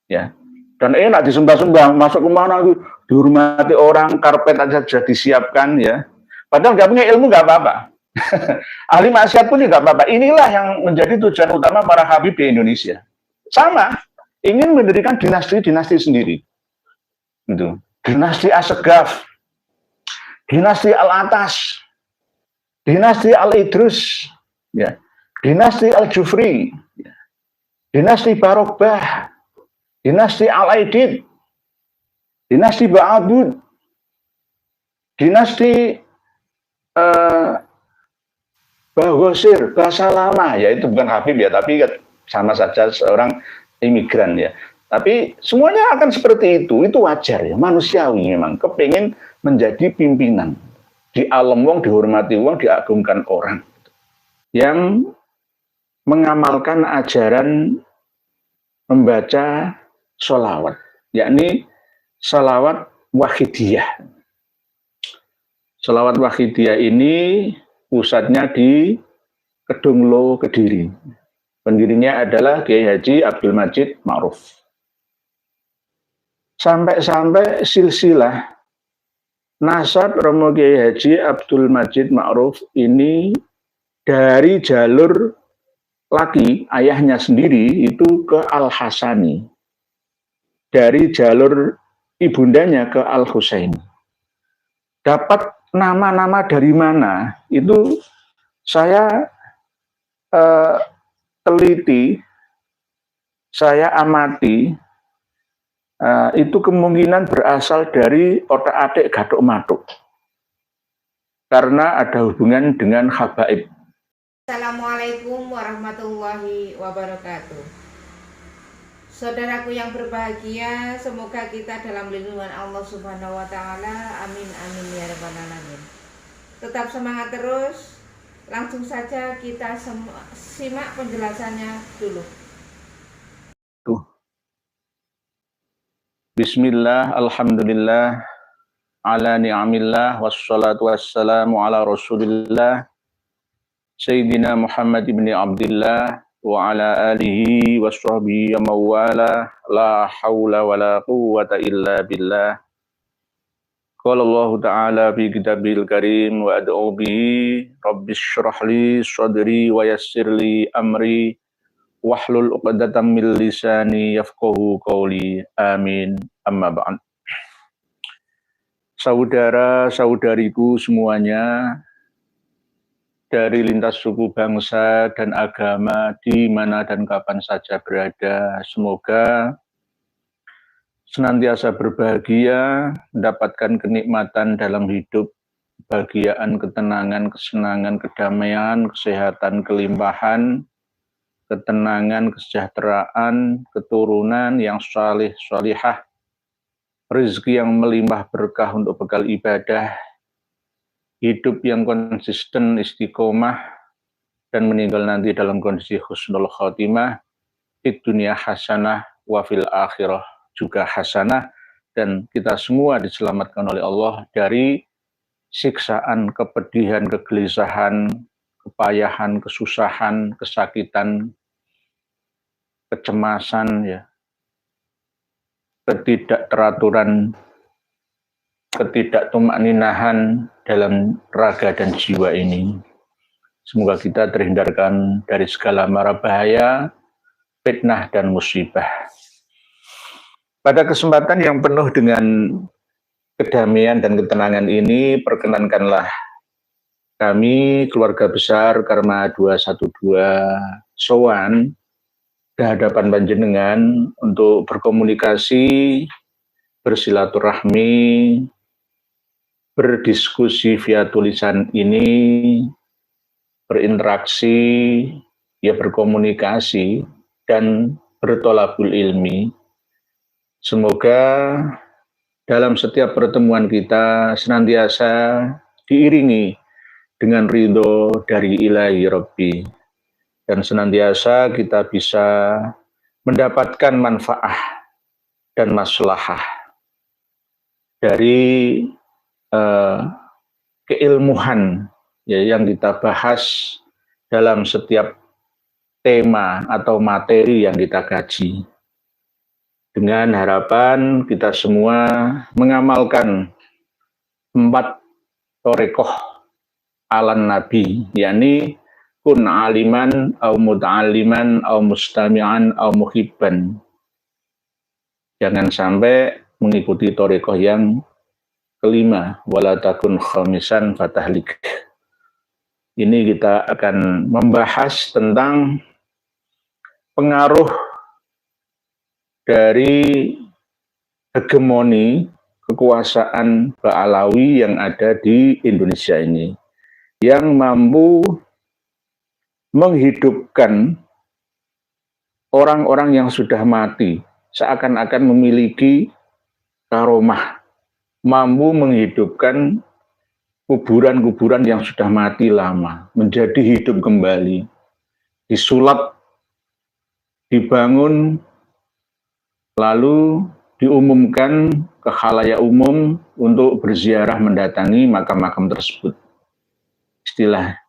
ya. Dan enak disembah-sembah, masuk kemana dihormati orang, karpet aja sudah disiapkan ya. Padahal nggak punya ilmu nggak apa-apa. Ahli maksiat pun juga nggak apa-apa. Inilah yang menjadi tujuan utama para habib di Indonesia. Sama, ingin mendirikan dinasti-dinasti sendiri. Gitu. Dinasti Assegaf, dinasti Al-Atas, dinasti Al-Idrus, ya. Dinasti Al-Jufri, ya. Dinasti Barokbah, dinasti Al-Aidid, dinasti Ba'abud, dinasti Bahosir, bahasa lama, ya itu bukan Habib ya, tapi sama saja seorang imigran ya. Tapi semuanya akan seperti itu wajar ya, manusiawi memang, kepingin menjadi pimpinan. Di alam wong, dihormati wong, diagungkan orang. Yang mengamalkan ajaran membaca sholawat, yakni sholawat wahidiyah. Sholawat wahidiyah ini pusatnya di Kedunglo, Kediri. Pendirinya adalah Kiai Haji Abdul Majid Ma'ruf. Sampai-sampai silsilah nasab Romo Kiai Haji Abdul Majid Ma'ruf ini dari jalur laki, ayahnya sendiri itu ke Al-Hasani. Dari jalur ibundanya ke Al-Husaini. Dapat nama-nama dari mana? Itu saya teliti, saya amati, itu kemungkinan berasal dari otak-atik Gathuk Matuk. Karena ada hubungan dengan habaib. Assalamualaikum warahmatullahi wabarakatuh. Saudaraku yang berbahagia, semoga kita dalam lindungan Allah Subhanahu wa taala. Amin amin ya rabbal alamin. Tetap semangat terus. Langsung saja kita simak penjelasannya dulu. Bismillah, alhamdulillah, ala ni'amillah, wassalatu wassalamu ala rasulillah, Sayyidina Muhammad ibn Abdillah, wa ala alihi wa sahbihi wa mawala, la hawla wa la quwwata illa billah. Qala Allah Ta'ala fi kitabil karim wa ad'u bihi rabbis syrah li sadri wa yassir li amri wahlul 'uqdatam min lisani yafqahu qawli. Amin. Amma ba'd. Saudara-saudariku semuanya, dari lintas suku bangsa dan agama di mana dan kapan saja berada, semoga senantiasa berbahagia, mendapatkan kenikmatan dalam hidup, kebahagiaan, ketenangan, kesenangan, kedamaian, kesehatan, kelimpahan, ketenangan, kesejahteraan, keturunan yang salih, salihah, rezeki yang melimpah berkah untuk bekal ibadah, hidup yang konsisten, istiqomah, dan meninggal nanti dalam kondisi husnul khotimah, di dunia hasanah, wa fil akhirah juga hasanah, dan kita semua diselamatkan oleh Allah dari siksaan, kepedihan, kegelisahan, kepayahan, kesusahan, kesakitan, kecemasan, ya, ketidakteraturan, ketidaktumaninahan dalam raga dan jiwa ini. Semoga kita terhindarkan dari segala mara bahaya, fitnah, dan musibah. Pada kesempatan yang penuh dengan kedamaian dan ketenangan ini, perkenankanlah kami, keluarga besar Karma 212 Sowan, ke hadapan panjenengan untuk berkomunikasi, bersilaturahmi, berdiskusi via tulisan ini, berinteraksi, ya berkomunikasi, dan bertolabul ilmi. Semoga dalam setiap pertemuan kita senantiasa diiringi dengan ridho dari ilahi Rabbi, dan senantiasa kita bisa mendapatkan manfaat dan maslahah dari keilmuan, ya, yang kita bahas dalam setiap tema atau materi yang kita kaji. dengan harapan kita semua mengamalkan 4 torekoh alan Nabi, yakni kun aliman, au muta'aliman, au mustami'an, au muhibban. Jangan sampai mengikuti torekoh yang kelima, wala takun khamisan fatahlik. Ini kita akan membahas tentang pengaruh dari hegemoni kekuasaan Ba'alawi yang ada di Indonesia ini, yang mampu menghidupkan orang-orang yang sudah mati, seakan-akan memiliki karomah, mampu menghidupkan kuburan-kuburan yang sudah mati lama, menjadi hidup kembali, disulap, dibangun, lalu diumumkan ke khalayak umum untuk berziarah mendatangi makam-makam tersebut. Istilah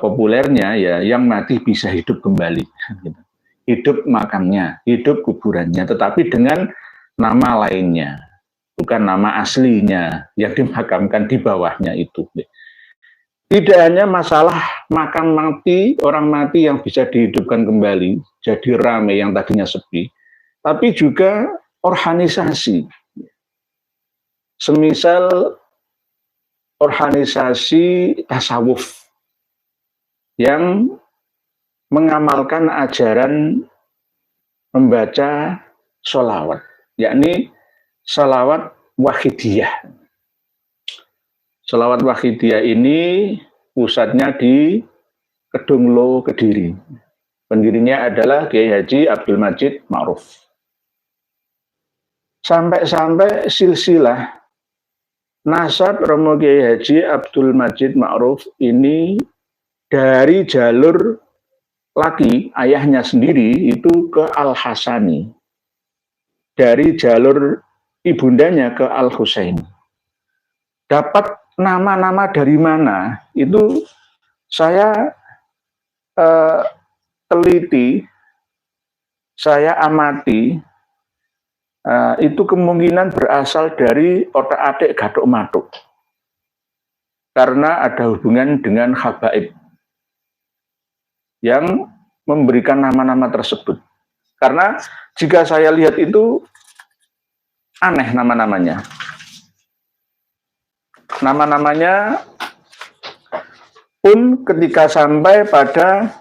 populernya ya, yang mati bisa hidup kembali. Hidup makamnya, hidup kuburannya, tetapi dengan nama lainnya, bukan nama aslinya yang dimakamkan di bawahnya itu. Tidak hanya masalah makam mati, orang mati yang bisa dihidupkan kembali, jadi ramai yang tadinya sepi, tapi juga organisasi. Semisal organisasi tasawuf yang mengamalkan ajaran membaca sholawat, yakni sholawat wahidiyah. Sholawat wahidiyah ini pusatnya di Kedunglo, Kediri. Pendirinya adalah Kiai Haji Abdul Majid Ma'ruf. Sampai-sampai silsilah nasab Romo Kiai Haji Abdul Majid Ma'ruf ini dari jalur laki, ayahnya sendiri itu ke Al-Hasani, dari jalur ibundanya ke Al-Husaini. Dapat nama-nama dari mana? Itu saya teliti, saya amati, itu kemungkinan berasal dari otak-atik Gathuk Matuk, karena ada hubungan dengan habaib yang memberikan nama-nama tersebut. Karena jika saya lihat itu aneh nama-namanya. Nama-namanya pun ketika sampai pada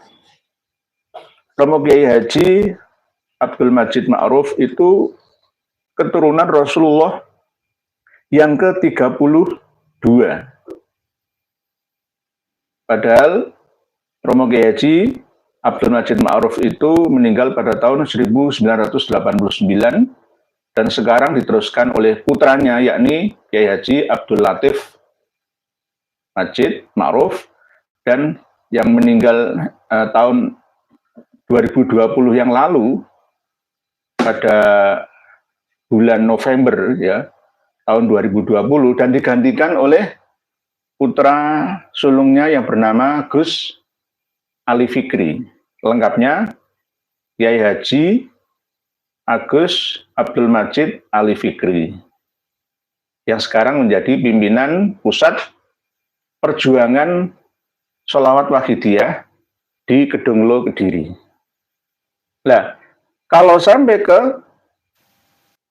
Romo Kiai Haji Abdul Majid Ma'ruf itu keturunan Rasulullah yang ke-32. Padahal Romo Kiai Haji Abdul Majid Ma'ruf itu meninggal pada tahun 1989 dan sekarang diteruskan oleh putranya, yakni Kiai Haji Abdul Latif Majid Ma'ruf, dan yang meninggal tahun 2020 yang lalu pada bulan November ya tahun 2020, dan digantikan oleh putra sulungnya yang bernama Gus Ali Fikri. Lengkapnya Kiai Haji Agus Abdul Majid Ali Fikri, yang sekarang menjadi pimpinan pusat perjuangan sholawat wahidiyah di Kedunglo, Kediri. Nah, kalau sampai ke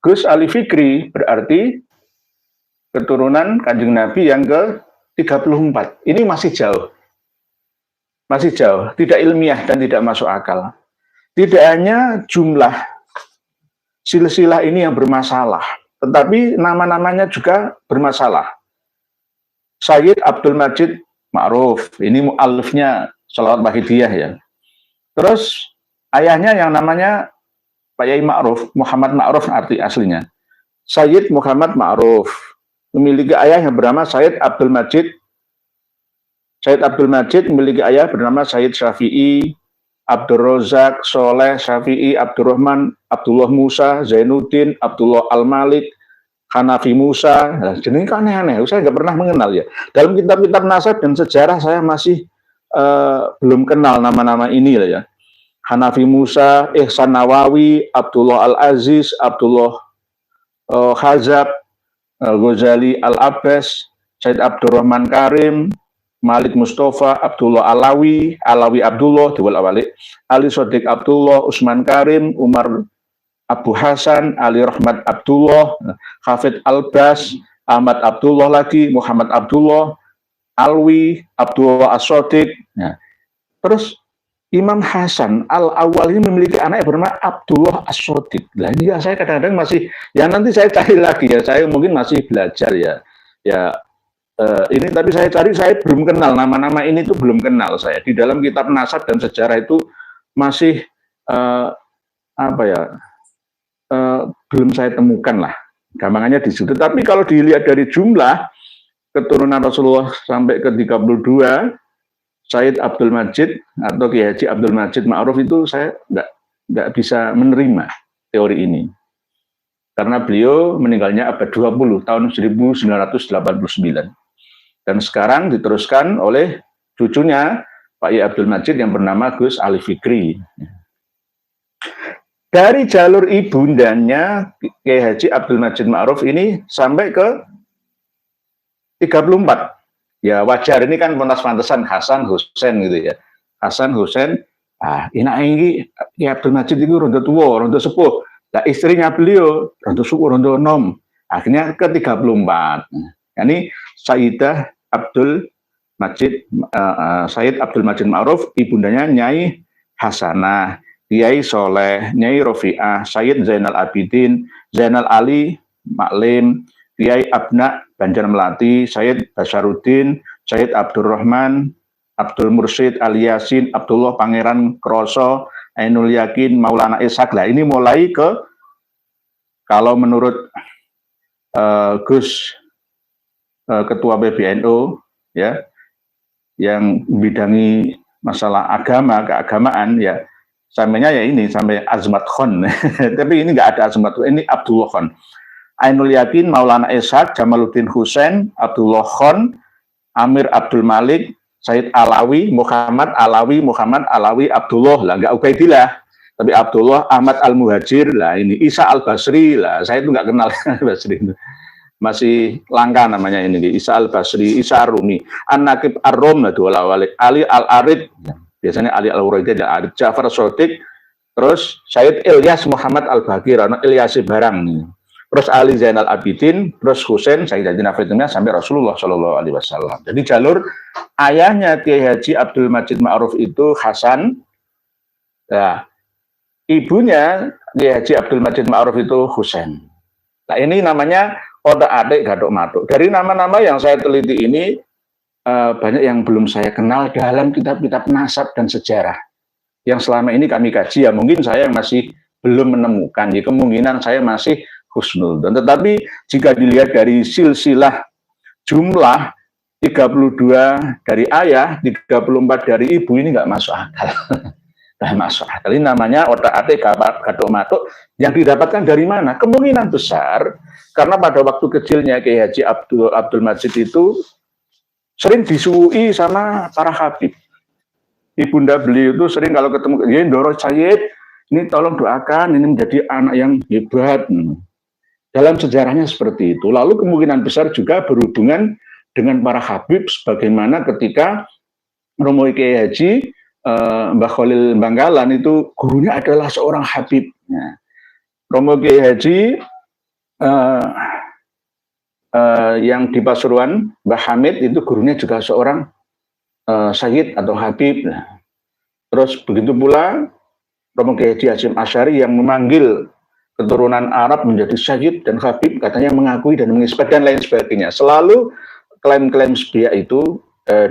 Gus Ali Fikri berarti keturunan Kanjeng Nabi yang ke-34. Ini masih jauh. Masih jauh, tidak ilmiah dan tidak masuk akal. Tidak hanya jumlah silsilah ini yang bermasalah, tetapi nama-namanya juga bermasalah. Sayyid Abdul Majid Ma'ruf, ini mu'alifnya sholawat wahidiyah ya. Terus ayahnya yang namanya Pak Yai Ma'ruf, Muhammad Ma'ruf arti aslinya. Sayyid Muhammad Ma'ruf memiliki ayah yang bernama Sayyid Abdul Majid. Sayyid Abdul Majid memiliki ayah bernama Sayyid Syafi'i, Abdul Rozak, Soleh, Syafi'i, Abdurrahman, Abdullah Musa, Zainuddin, Abdullah Al-Malik, Hanafi Musa. Nah, jenis kan aneh-aneh, saya nggak pernah mengenal ya. Dalam kitab-kitab nasab dan sejarah saya masih belum kenal nama-nama ini lah ya. Hanafi Musa, Ihsan Nawawi, Abdullah Al-Aziz, Abdullah Khazab, Ghazali Al-Abbas, Said Abdurrahman Karim, Malik Mustafa, Abdullah Alawi, Alawi Abdullah, diwal-awali, Ali Sodik Abdullah, Usman Karim, Umar Abu Hasan, Ali Rahmat Abdullah, Hafid Albas, Ahmad Abdullah lagi, Muhammad Abdullah, Alwi, Abdullah As-Sodik. Nah, terus Imam Hasan Al-Awwal ini memiliki anak yang bernama Abdullah As-Sodik. Nah ini ya saya kadang-kadang masih, ya nanti saya cari lagi ya, saya mungkin masih belajar ya. Ini tapi saya cari, saya belum kenal nama-nama ini tuh, belum kenal saya di dalam kitab nasab dan sejarah itu masih belum saya temukan lah gampangannya di situ. Tapi kalau dilihat dari jumlah keturunan Rasulullah sampai ke 32, Said Abdul Majid atau Kiai Haji Abdul Majid Ma'ruf itu saya nggak bisa menerima teori ini karena beliau meninggalnya abad 20 tahun 1989. Dan sekarang diteruskan oleh cucunya Pak I Abdul Majid yang bernama Gus Ali Fikri. Dari jalur ibundanya Kiai Haji Abdul Majid Ma'ruf ini sampai ke 34. Ya wajar, ini kan pantas-pantasan Hasan Husain gitu ya. Hasan Husain, ini Kiai Abdul Majid itu rondo tua, rondo sepuh. Nah, istrinya beliau rondo suku, rondo enom. Akhirnya ke 34. Ini Sayyidah Abdul Majid, Sayyid Abdul Majid Ma'ruf, ibundanya Nyai Hasanah, Kiai Soleh, Nyai Rofi'ah, Sayyid Zainal Abidin, Zainal Ali Maklim, Kiai Abna Banjar Melati, Sayyid Basaruddin, Sayyid Abdurrahman, Abdul Mursyid Al-Yasin, Abdullah Pangeran Kroso, Ainul Yakin, Maulana Ishaq. Lah ini mulai ke, kalau menurut Gus Ketua PBNU ya, yang membidangi masalah agama, keagamaan ya, sampainya ya ini sampai Azmat Khan. Tapi ini nggak ada Azmat, ini Abdullah Khan. Ainul Yakin, Maulana Ishaq, Jamaluddin Husain, Abdullah Khan, Amir Abdul Malik, Said Alawi, Muhammad Alawi, Abdullah lah, nggak Ubaidillah, tapi Abdullah Ahmad Al-Muhajir lah, ini Isa Al-Basri lah, saya itu nggak kenal Basri itu. Masih langka namanya ini, Isa Al-Basri, Isa Ar-Rumi, An-Naqib Ar-Rum, Ali Al-Arid, biasanya Ali Al-Uraidi, Arid, Ja'far Sodik, terus Said Ilyas Muhammad Al-Bakir, Ilyas Barang, terus Ali Zainal Abidin, terus Husain, Sayyid Haji Nafidumnya sampai Rasulullah Shallallahu Alaihi Wasallam. Jadi jalur ayahnya Kiai Haji Abdul Majid Ma'ruf itu Hasan, ya, ibunya Kiai Haji Abdul Majid Ma'ruf itu Husain. Nah ini namanya otak adik gadok matuk. Dari nama-nama yang saya teliti ini banyak yang belum saya kenal dalam kitab-kitab nasab dan sejarah yang selama ini kami kaji. Ya mungkin saya masih belum menemukan. Ya, kemungkinan saya masih husnul. Dan tetapi jika dilihat dari silsilah jumlah 32 dari ayah, 34 dari ibu, ini nggak masuk akal. Nggak masuk akal. Ini namanya otak atik gadok matuk yang didapatkan dari mana? Kemungkinan besar karena pada waktu kecilnya Kiai Haji Abdul Majid itu sering disuui sama para habib. Ibunda beliau itu sering kalau ketemu, ya Ndoro Sayyid, ini tolong doakan, ini menjadi anak yang hebat. Dalam sejarahnya seperti itu. Lalu kemungkinan besar juga berhubungan dengan para habib, sebagaimana ketika Romo Kiai Haji Mbah Khalil Bangkalan itu gurunya adalah seorang habib. Nah, Romo Kiai Haji yang di Pasuruan, Mbah Hamid itu gurunya juga seorang sayyid atau habib. Nah, terus begitu pula Romo Kiai Haji Hasyim Asy'ari yang memanggil keturunan Arab menjadi sayyid dan habib, katanya mengakui dan mengisbat dan lain sebagainya. Selalu klaim-klaim sebiak itu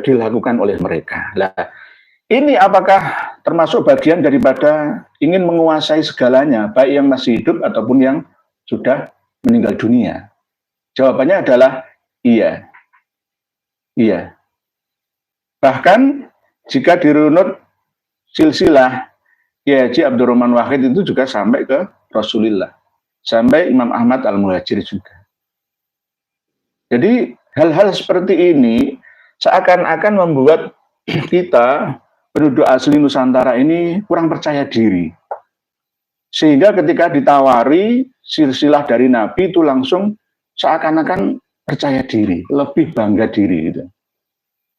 dilakukan oleh mereka. Nah, ini apakah termasuk bagian daripada ingin menguasai segalanya, baik yang masih hidup ataupun yang sudah meninggal dunia? Jawabannya adalah iya. Iya. Bahkan jika dirunut silsilah Kiai Haji Abdurrahman Wahid itu juga sampai ke Rasulullah, sampai Imam Ahmad Al-Muhajir juga. Jadi hal-hal seperti ini seakan-akan membuat kita penduduk asli Nusantara ini kurang percaya diri. Sehingga ketika ditawari silsilah dari Nabi itu langsung seakan-akan percaya diri, lebih bangga diri gitu.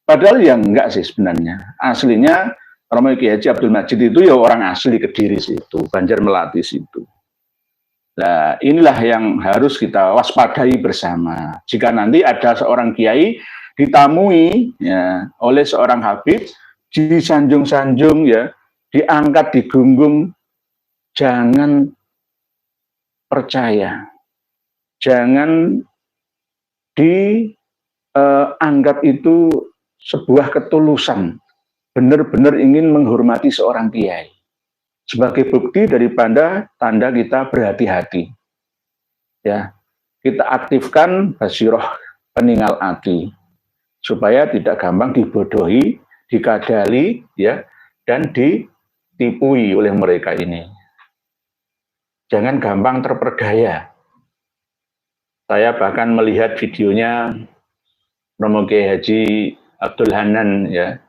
Padahal ya enggak sih sebenarnya. Aslinya Romo Kiai Haji Abdul Majid itu ya orang asli Kediri situ, Banjar Melati situ. Nah, inilah yang harus kita waspadai bersama. Jika nanti ada seorang kiai ditamui ya, oleh seorang habib, disanjung-sanjung ya, diangkat, digunggung, jangan percaya, jangan dianggap itu sebuah ketulusan, benar-benar ingin menghormati seorang kiai. Sebagai bukti daripada tanda kita berhati-hati. Ya, kita aktifkan basiroh peninggal hati supaya tidak gampang dibodohi, dikadali, ya, dan ditipui oleh mereka ini. Jangan gampang terperdaya. Saya bahkan melihat videonya Romo Kiai Haji Abdul Hanan ya.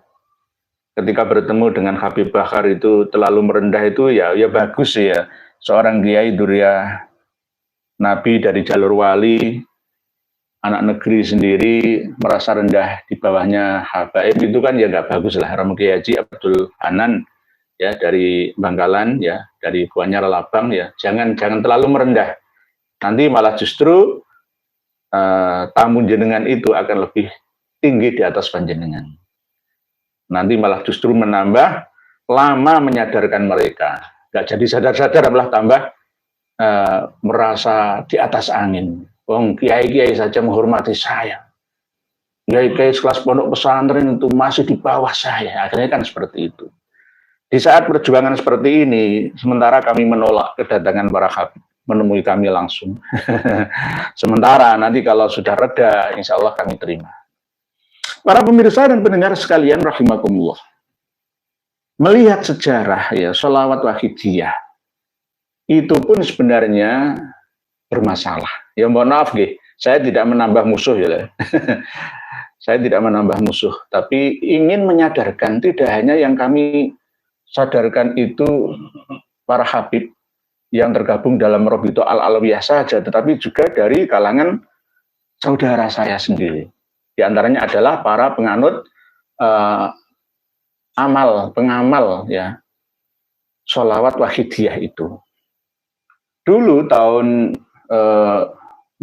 Ketika bertemu dengan Habib Bahar itu terlalu merendah itu ya bagus ya. Seorang kiai Durya Nabi dari jalur wali, anak negeri sendiri merasa rendah di bawahnya habaib itu kan ya nggak bagus lah. Romo Kiai Haji Abdul Hanan ya dari Bangkalan ya, dari Gianyar Labang ya. Jangan terlalu merendah. Nanti malah justru tamu jenengan itu akan lebih tinggi di atas panjenengan. Nanti malah justru menambah lama menyadarkan mereka. Nggak jadi sadar-sadar, malah tambah merasa di atas angin. Wong kiai-kiai saja menghormati saya. Kiai-kiai sekelas pondok pesantren itu masih di bawah saya. Akhirnya kan seperti itu. Di saat perjuangan seperti ini, sementara kami menolak kedatangan para habib menemui kami langsung. Sementara nanti kalau sudah reda, insya Allah kami terima. Para pemirsa dan pendengar sekalian rahimakumullah. Melihat sejarah ya sholawat wahidiyah itu pun sebenarnya bermasalah. Ya mohon maaf saya tidak menambah musuh ya. Saya tidak menambah musuh, tapi ingin menyadarkan tidak hanya yang kami sadarkan itu para habib yang tergabung dalam Robito Al-Alawiyah saja, tetapi juga dari kalangan saudara saya sendiri. Di antaranya adalah para penganut pengamal ya sholawat wahidiyah itu. Dulu tahun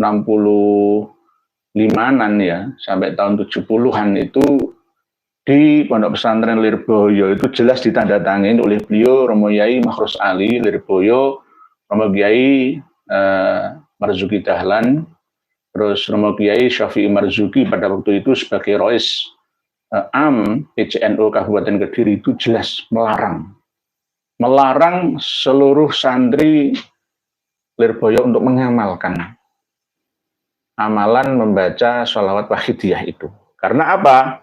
65-an ya sampai tahun 70-an itu di Pondok Pesantren Lirboyo itu jelas ditandatangani oleh beliau Romo Yai Makhrus Ali Lirboyo, Romo Kiai Marzuki Dahlan, terus Romo Kiai Syafi'i Marzuki pada waktu itu sebagai Rois Am PCNU Kabupaten Kediri itu jelas melarang seluruh santri Lirboyo untuk mengamalkan amalan membaca sholawat wahidiyah itu. Karena apa?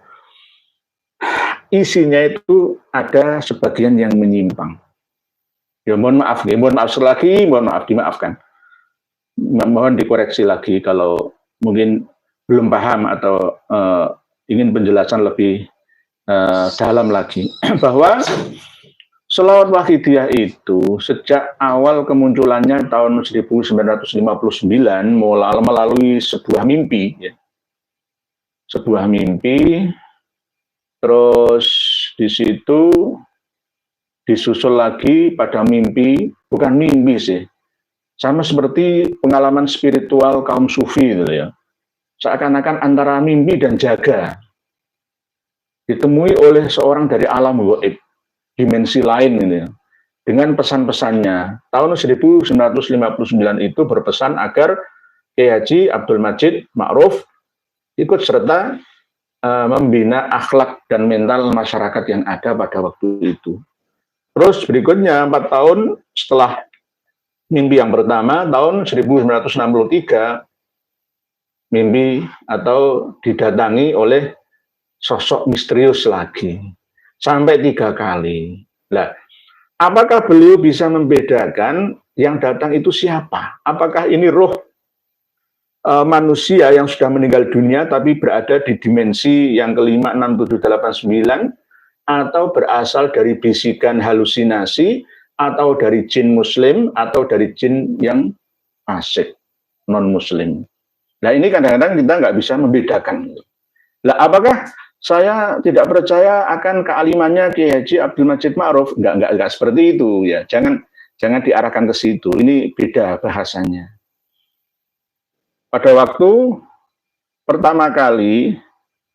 Isinya itu ada sebagian yang menyimpang. Ya mohon maaf sekali lagi, mohon maaf dimaafkan. Mohon dikoreksi lagi kalau mungkin belum paham atau ingin penjelasan lebih dalam lagi bahwa sholawat wahidiyah itu sejak awal kemunculannya tahun 1959 melalui sebuah mimpi ya. Sebuah mimpi, terus di situ disusul lagi pada mimpi, bukan mimpi sih, sama seperti pengalaman spiritual kaum sufi gitu ya. Seakan-akan antara mimpi dan jaga ditemui oleh seorang dari alam gaib, dimensi lain ini. Dengan pesan-pesannya, tahun 1959 itu berpesan agar Kiai Haji Abdul Majid Ma'ruf ikut serta membina akhlak dan mental masyarakat yang ada pada waktu itu. Terus berikutnya 4 tahun setelah mimpi yang pertama, tahun 1963, mimpi atau didatangi oleh sosok misterius lagi. Sampai 3 kali. Nah, apakah beliau bisa membedakan yang datang itu siapa? Apakah ini roh manusia yang sudah meninggal dunia tapi berada di dimensi yang kelima, 6, 7, 8, 9 atau berasal dari bisikan halusinasi, atau dari jin muslim, atau dari jin yang fasik, non-muslim. Nah ini kadang-kadang kita nggak bisa membedakan. Lah apakah saya tidak percaya akan kealimannya Kiai Haji Abdul Majid Ma'ruf? Enggak seperti itu ya. Jangan diarahkan ke situ. Ini beda bahasanya. Pada waktu pertama kali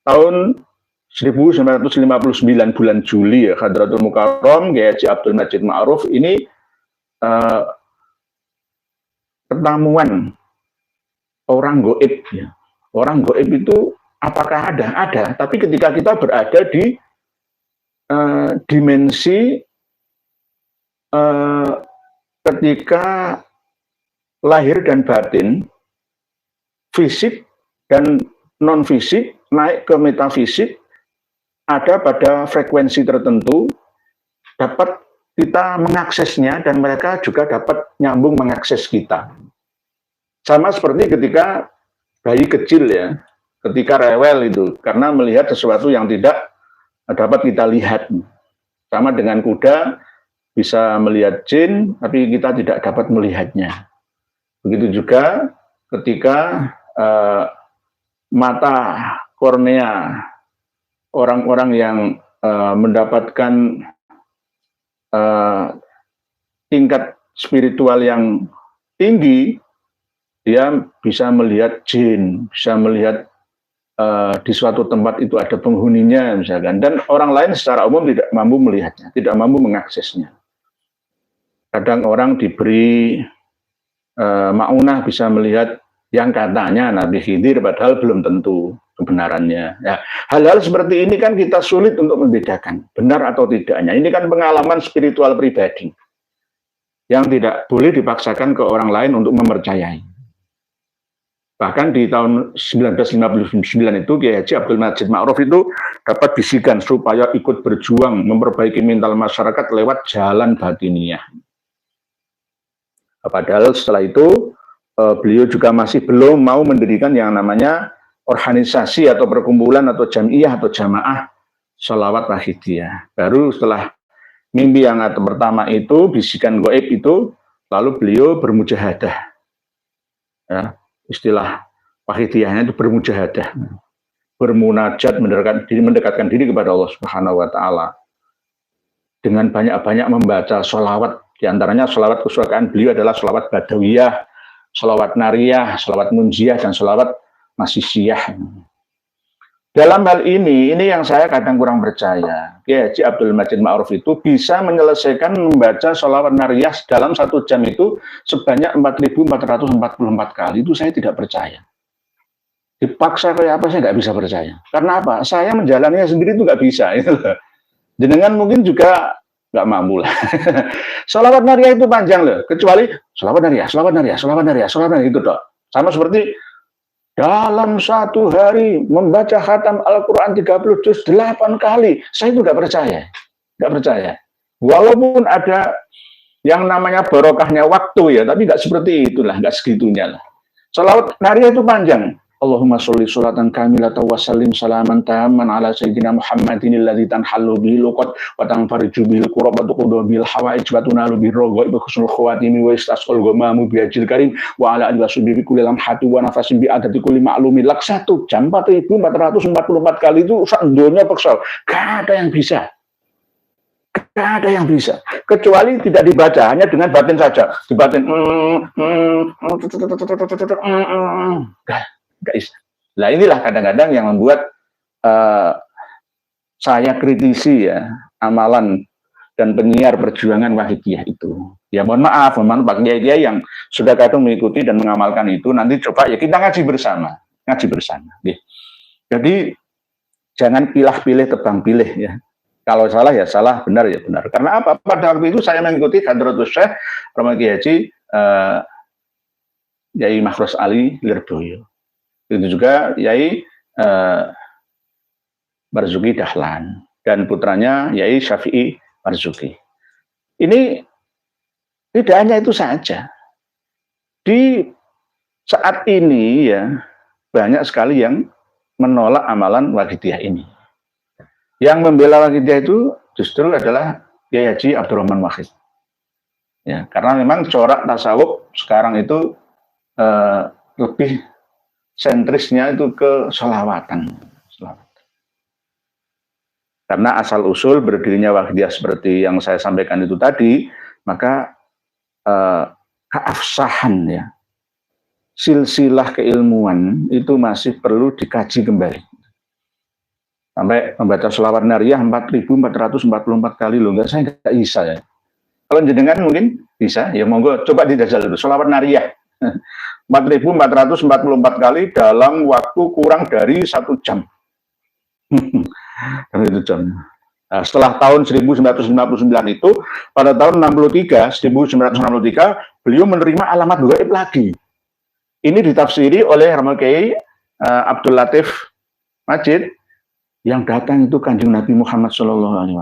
tahun 1959 bulan Juli ya, Hadratul Mukarram Kiai Haji Abdul Majid Ma'ruf ini pertemuan orang goib ya. Orang goib itu apakah ada? Ada. Tapi ketika kita berada di dimensi ketika lahir dan batin, fisik dan non fisik naik ke metafisik, ada pada frekuensi tertentu, dapat kita mengaksesnya dan mereka juga dapat nyambung mengakses kita. Sama seperti ketika bayi kecil ya, ketika rewel itu, karena melihat sesuatu yang tidak dapat kita lihat. Sama dengan kuda, bisa melihat jin, tapi kita tidak dapat melihatnya. Begitu juga ketika mata kornea orang-orang yang mendapatkan tingkat spiritual yang tinggi, dia bisa melihat jin, bisa melihat di suatu tempat itu ada penghuninya misalkan, dan orang lain secara umum tidak mampu melihatnya, tidak mampu mengaksesnya. Kadang orang diberi maunah bisa melihat yang katanya Nabi Khidir, padahal belum tentu kebenarannya. Ya, hal-hal seperti ini kan kita sulit untuk membedakan benar atau tidaknya. Ini kan pengalaman spiritual pribadi yang tidak boleh dipaksakan ke orang lain untuk mempercayai. Bahkan di tahun 1959 itu Kiai Haji Abdul Majid Ma'ruf itu dapat bisikan supaya ikut berjuang memperbaiki mental masyarakat lewat jalan batiniah. Padahal setelah itu beliau juga masih belum mau mendirikan yang namanya organisasi atau perkumpulan atau jamiah atau jamaah sholawat wahidiyah. Baru setelah mimpi yang pertama itu, bisikan goib itu, lalu beliau bermujahadah. Ya, istilah wahidiyahnya itu bermujahadah, bermunajat, mendekatkan diri kepada Allah Subhanahu wa Ta'ala dengan banyak-banyak membaca sholawat. Di antaranya sholawat kesukaan beliau adalah sholawat badawiyah, sholawat nariyah, sholawat munjiah, dan sholawat nasisiyah. Dalam hal ini yang saya kadang kurang percaya. Kiai Haji Abdul Majid Ma'ruf itu bisa menyelesaikan membaca sholawat nariyah dalam 1 jam itu sebanyak 4.444 kali. Itu saya tidak percaya. Dipaksa kayak apa saya nggak bisa percaya. Karena apa? Saya menjalannya sendiri itu nggak bisa. Jenengan mungkin juga nggak mampu lah. Sholawat nariyah itu panjang loh. Kecuali sholawat nariyah, sholawat nariyah, sholawat nariyah, sholawat nariyah itu dok. Sama seperti dalam 1 hari membaca khatam Al-Quran 30 juz 8 kali. Saya itu nggak percaya. Nggak percaya. Walaupun ada yang namanya barokahnya waktu ya, tapi nggak seperti itulah, nggak segitunya lah. Sholawat nariyah itu panjang. Allahumma sholli sholatan kamilatan wa sallim salaman taman ala sayyidina Muhammadin alladzi tanhallu bihi luqat wa tanfariju bihi qurab wa tuqdu bihi hawaij wa tunalu bihi raghaib wa husnul khawatimi wa istasqal ghamamu bi ajil karim wa ala alihi washabihi kulli lamhati wa nafasin bi adati kulli ma'lumin. Lak 1 jam 4.444 kali itu sak donya peksa. Gak ada yang bisa. Gak ada yang bisa, kecuali tidak dibaca, hanya dengan batin saja. Dibatin nggak bisa. Nah inilah kadang-kadang yang membuat saya kritisi ya amalan dan penyiar perjuangan wahidiyah itu. Ya mohon maaf Pak Kiai yang sudah kadang mengikuti dan mengamalkan itu, nanti coba ya kita ngaji bersama. Jadi jangan pilih-pilih tebang pilih ya. Kalau salah ya salah, benar ya benar. Karena apa? Pada waktu itu saya mengikuti Hadratus Syekh Romo Kiai Haji Yai Mahrus Ali Lirboyo. Itu juga Yai Marzuki Dahlan dan putranya Yai Syafi'i Marzuki. Ini tidak hanya itu saja. Di saat ini ya banyak sekali yang menolak amalan wahidiyah ini. Yang membela wakidiyah itu justru adalah Kiai Haji Abdurrahman Wahid. Ya, karena memang corak tasawuf sekarang itu lebih sentrisnya itu ke sholawatan. Karena asal usul berdirinya wakidiyah seperti yang saya sampaikan itu tadi, maka keabsahan ya, silsilah keilmuan itu masih perlu dikaji kembali. Sampai membaca sholawat nariyah 4.444 kali loh, saya nggak bisa ya. Kalau jenengan mungkin bisa, ya monggo coba dijajal dulu. Sholawat nariyah 4.444 kali dalam waktu kurang dari 1 jam. Itu jam. Nah, setelah tahun 1999 itu, pada tahun 1963, beliau menerima alamat gaib lagi. Ini ditafsiri oleh Kiai Abdul Latif Majid, yang datang itu Kanjeng Nabi Muhammad SAW.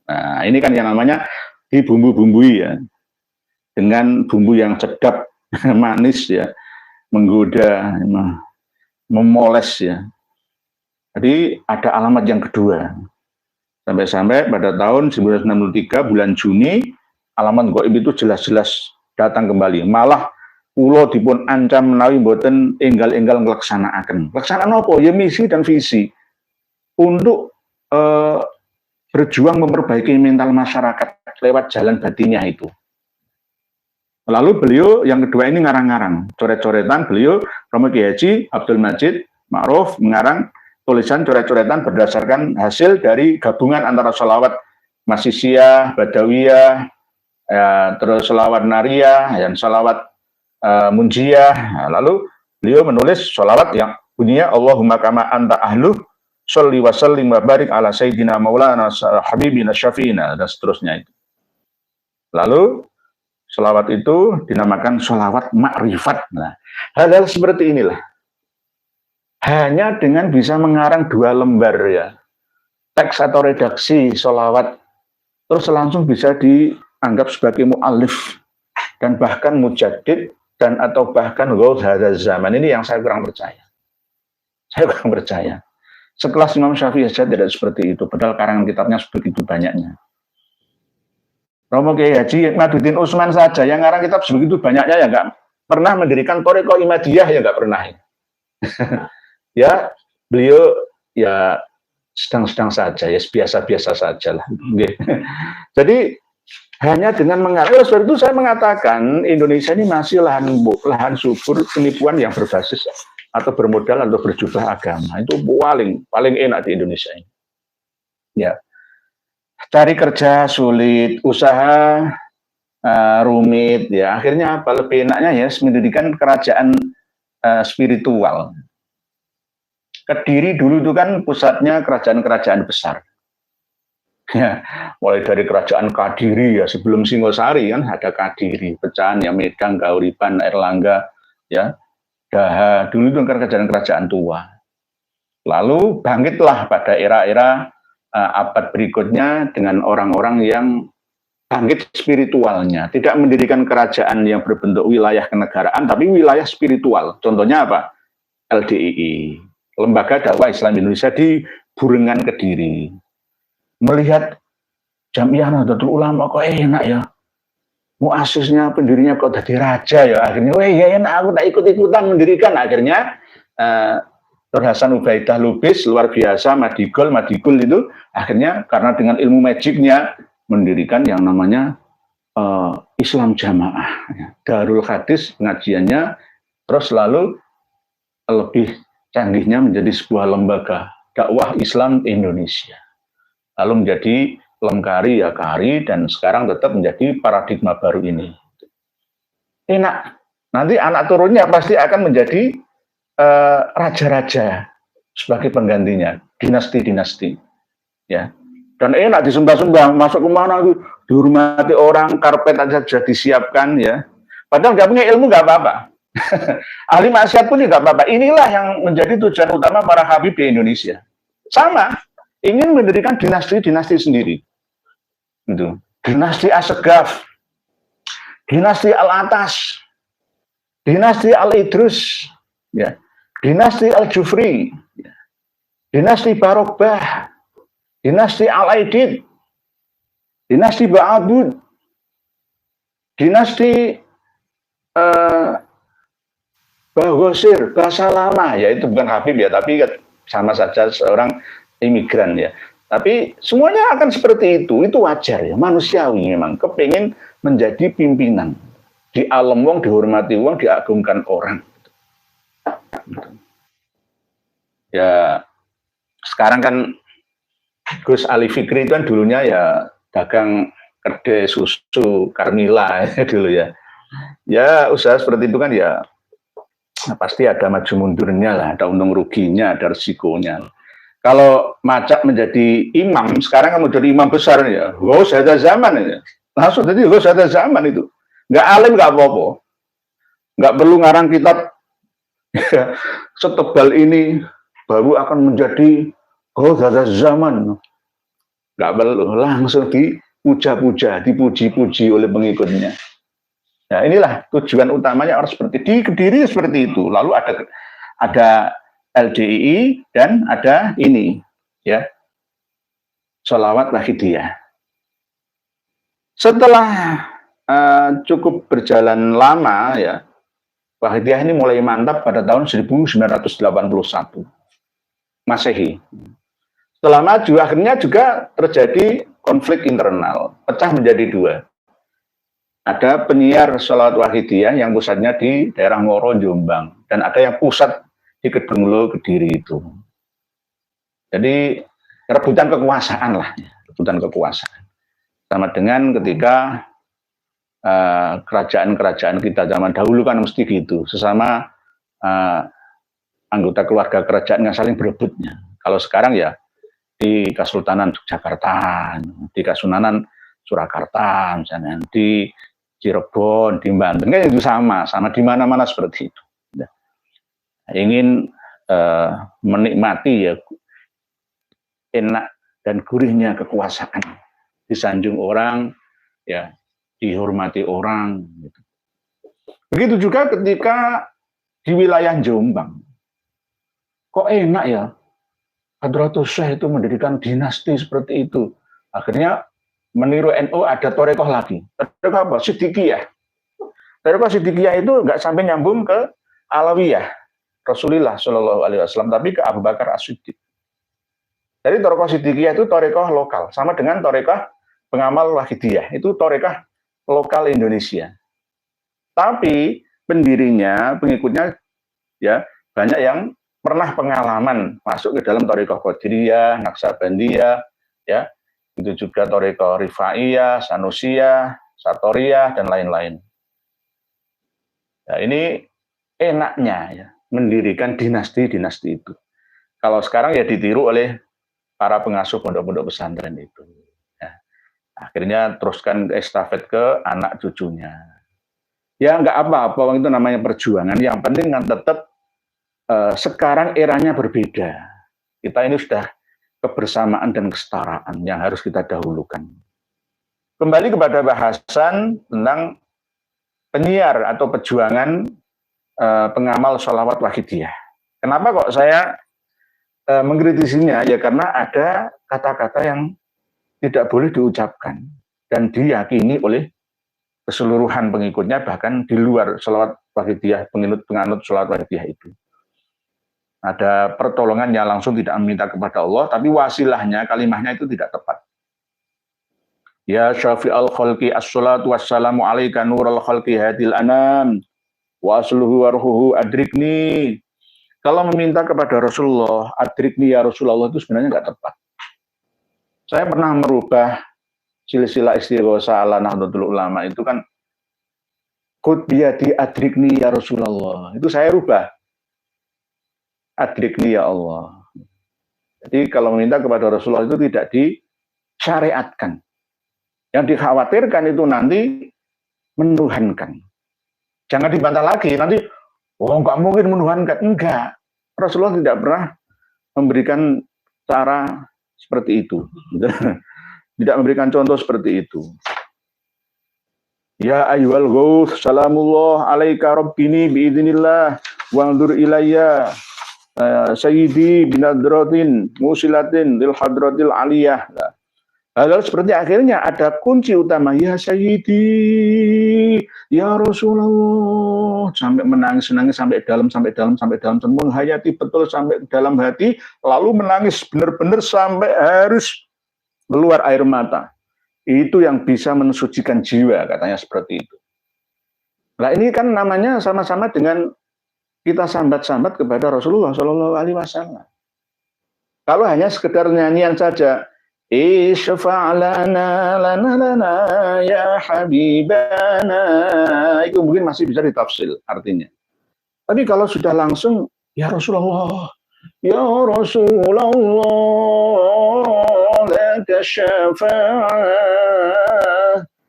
Nah, ini kan yang namanya dibumbu-bumbui ya, dengan bumbu yang sedap, manis ya, menggoda, memoles ya. Jadi ada alamat yang kedua. Sampai-sampai pada tahun 1963 bulan Juni, alamat gaib itu jelas-jelas datang kembali. Malah kula dipun ancam menawi mboten enggal-enggal nglaksanakaken. Laksanaan apa? Ya misi dan visi untuk berjuang memperbaiki mental masyarakat lewat jalan batinnya itu. Lalu beliau yang kedua ini ngarang-ngarang, coret-coretan. Beliau Romo Kiai Haji Abdul Majid Ma'ruf mengarang tulisan coret-coretan berdasarkan hasil dari gabungan antara sholawat Masisiyah, Badawiyah, ya, terus sholawat Nariyah, dan sholawat Munjiyah. Lalu beliau menulis sholawat yang bunyinya Allahumma kama anta ahluh sholli wa sallim wa barik ala sayyidina maulana habibina syafi'ina, dan seterusnya itu. Lalu sholawat itu dinamakan sholawat ma'rifat. Nah, hal-hal seperti inilah. Hanya dengan bisa mengarang 2 lembar ya, teks atau redaksi sholawat, terus langsung bisa dianggap sebagai mu'alif, dan bahkan mujaddid, dan atau bahkan ghaus hadzal zaman. Ini yang saya kurang percaya. Saya kurang percaya. Sekelas Imam Syafi'i saja tidak seperti itu, padahal karangan kitabnya sebegitu banyaknya. Romo Kiai Haji Maduddin Utsman saja yang ngarang kitab sebegitu banyaknya ya nggak pernah mendirikan Thariqah Imadiyah, ya nggak pernah. Ya beliau ya sedang-sedang saja, ya biasa-biasa saja lah. Jadi hanya dengan mengarang, sebab itu saya mengatakan Indonesia ini masih lahan subur penipuan yang berbasis atau bermodal atau berjubah agama. Itu paling enak di Indonesia ini. Ya, cari kerja sulit, usaha rumit, ya akhirnya apa, lebih enaknya ya mendirikan kerajaan spiritual. Kediri dulu itu kan pusatnya kerajaan-kerajaan besar. Ya, mulai dari kerajaan Kadiri ya, sebelum Singosari kan ada Kadiri, pecahan ya, Medang, Kauripan, Erlangga, ya, Daha, dulu itu kerajaan-kerajaan tua. Lalu bangkitlah pada era-era abad berikutnya dengan orang-orang yang bangkit spiritualnya, tidak mendirikan kerajaan yang berbentuk wilayah kenegaraan, tapi wilayah spiritual. Contohnya apa? LDII, Lembaga Dakwah Islam Indonesia di Burengan Kediri. Melihat Jamiah Nahdlatul Ulama kok enak ya, muasisnya pendirinya kok jadi raja ya, akhirnya ya enak, aku tak ikut-ikutan mendirikan. Akhirnya Dr. Hasan Ubaidah Lubis luar biasa, Madigul itu akhirnya karena dengan ilmu magicnya mendirikan yang namanya Islam Jamaah, Darul Hadis pengajiannya, terus lalu lebih canggihnya menjadi sebuah lembaga dakwah Islam Indonesia, lalu menjadi Lemkari ya Kari, dan sekarang tetap menjadi paradigma baru ini. Enak, nanti anak turunnya pasti akan menjadi raja-raja sebagai penggantinya, dinasti-dinasti, ya. Dan enak disembah-sembah, masuk kemana dihormati orang, karpet aja sudah disiapkan ya. Padahal nggak punya ilmu nggak apa-apa. Ahli maksiat pun nggak apa-apa. Inilah yang menjadi tujuan utama para habib di Indonesia. Sama, ingin mendirikan dinasti-dinasti sendiri. Itu. Dinasti Assegaf, dinasti Al-Atas, dinasti Al-Idrus, ya, dinasti Al-Jufri, ya, dinasti Barokbah, dinasti Al-Aidid, dinasti Ba'abud, dinasti Bahgosir, bahasa lama, ya itu bukan Habib ya, tapi sama saja seorang imigran ya. Tapi semuanya akan seperti itu wajar ya, manusiawi memang, kepingin menjadi pimpinan. Di alam wong, dihormati wong, diagungkan orang. Ya, sekarang kan Gus Ali Fikri itu kan dulunya ya dagang kedai susu Carmila ya, dulu ya. Ya usaha seperti itu kan ya pasti ada maju mundurnya lah, ada untung ruginya, ada resikonya. Kalau macak menjadi imam, sekarang kamu jadi imam besar ya, gak ada zaman ya. Langsung jadi gak ada zaman itu. Nggak alim nggak apa-apa. Nggak perlu ngarang kitab setebal ini baru akan menjadi ada zaman. Nggak perlu, langsung dipuja-puja, dipuji-puji oleh pengikutnya. Nah, inilah tujuan utamanya orang seperti di Kediri seperti itu. Lalu ada LDII dan ada ini ya, Sholawat Wahidiyah. Setelah cukup berjalan lama ya, Wahidiyah ini mulai mantap pada tahun 1981 Masehi. Setelah maju akhirnya juga terjadi konflik internal, pecah menjadi dua. Ada penyiar Sholawat Wahidiyah yang pusatnya di daerah Ngoro, Jombang, dan ada yang pusat di Kedunglo, Kediri itu. Jadi rebutan kekuasaan lah, rebutan kekuasaan. Sama dengan ketika kerajaan-kerajaan kita zaman dahulu kan mesti gitu, sesama anggota keluarga kerajaan yang saling berebutnya. Kalau sekarang ya di Kesultanan Yogyakarta, di Kasunanan Surakarta, misalnya di Cirebon, di Banten, kan itu sama di mana-mana seperti itu. Ingin menikmati ya enak dan gurihnya kekuasaan, disanjung orang, ya dihormati orang. Gitu. Begitu juga ketika di wilayah Jombang, kok enak ya, Hadratus Syekh itu mendirikan dinasti seperti itu. Akhirnya meniru NU ada Torekoh lagi. Torekoh apa? Siddiqiyah. Torekoh Siddiqiyah itu nggak sampai nyambung ke Alawiyah Rasulullah Shallallahu Alaihi Wasallam, tapi ke Abu Bakar As-Siddiq. Jadi Torekoh Siddiqiyah itu torekoh lokal, sama dengan torekoh pengamal Wahidiyah, itu torekoh lokal Indonesia. Tapi pendirinya, pengikutnya ya banyak yang pernah pengalaman masuk ke dalam torekoh Qadiriyah, Naksabandiyah, ya. Itu juga torekoh Rifaiyah, Sanusiyah, Satoriyah, dan lain-lain. Nah, ini enaknya ya, mendirikan dinasti-dinasti itu. Kalau sekarang ya ditiru oleh para pengasuh pondok-pondok pesantren itu. Ya. Akhirnya teruskan estafet ke anak cucunya. Ya nggak apa-apa, itu namanya perjuangan. Yang penting kan tetap sekarang eranya berbeda. Kita ini sudah kebersamaan dan kesetaraan yang harus kita dahulukan. Kembali kepada bahasan tentang penyiar atau perjuangan pengamal Sholawat Wahidiyah. Kenapa kok saya mengkritisinya? Ya karena ada kata-kata yang tidak boleh diucapkan dan diyakini oleh keseluruhan pengikutnya, bahkan di luar Sholawat Wahidiyah, penganut Sholawat Wahidiyah itu. Ada pertolongan yang langsung tidak meminta kepada Allah, tapi wasilahnya, kalimahnya itu tidak tepat. Ya syafi'al khalqi as-salatu wassalamu alaika nurul khalqi hadil anam wa asluhu warhuhu adrikni. Kalau meminta kepada Rasulullah, adrikni ya Rasulullah, itu sebenarnya nggak tepat. Saya pernah merubah silsilah istighosah ala Nahdlatul Ulama itu kan qud biyadi adrikni ya Rasulullah. Itu saya rubah. Adrikni ya Allah. Jadi kalau meminta kepada Rasulullah itu tidak disyariatkan. Yang dikhawatirkan itu nanti menuhankan. Jangan dibantah lagi, nanti nggak mungkin menuhankan. Enggak. Rasulullah tidak pernah memberikan cara seperti itu. Tidak memberikan contoh seperti itu. Ya ayyuhal ghauth, salamullah alaika rabbini biidznillah wanzur ilayya Sayyidi binadratin musilatin lil hadratil aliyah. Lalu seperti akhirnya ada kunci utama, ya Sayyidi, ya Rasulullah, sampai menangis sampai dalam, menghayati betul sampai dalam hati, lalu menangis benar-benar sampai harus keluar air mata. Itu yang bisa mensucikan jiwa, katanya seperti itu. Nah ini kan namanya sama-sama dengan kita sambat-sambat kepada Rasulullah Shallallahu Alaihi Wasallam. Kalau hanya sekedar nyanyian saja, Isfa'lana lana ya habibana, itu mungkin masih bisa ditafsir artinya. Tapi kalau sudah langsung, ya Rasulullah, ya Rasulullah, laka syafa'ah,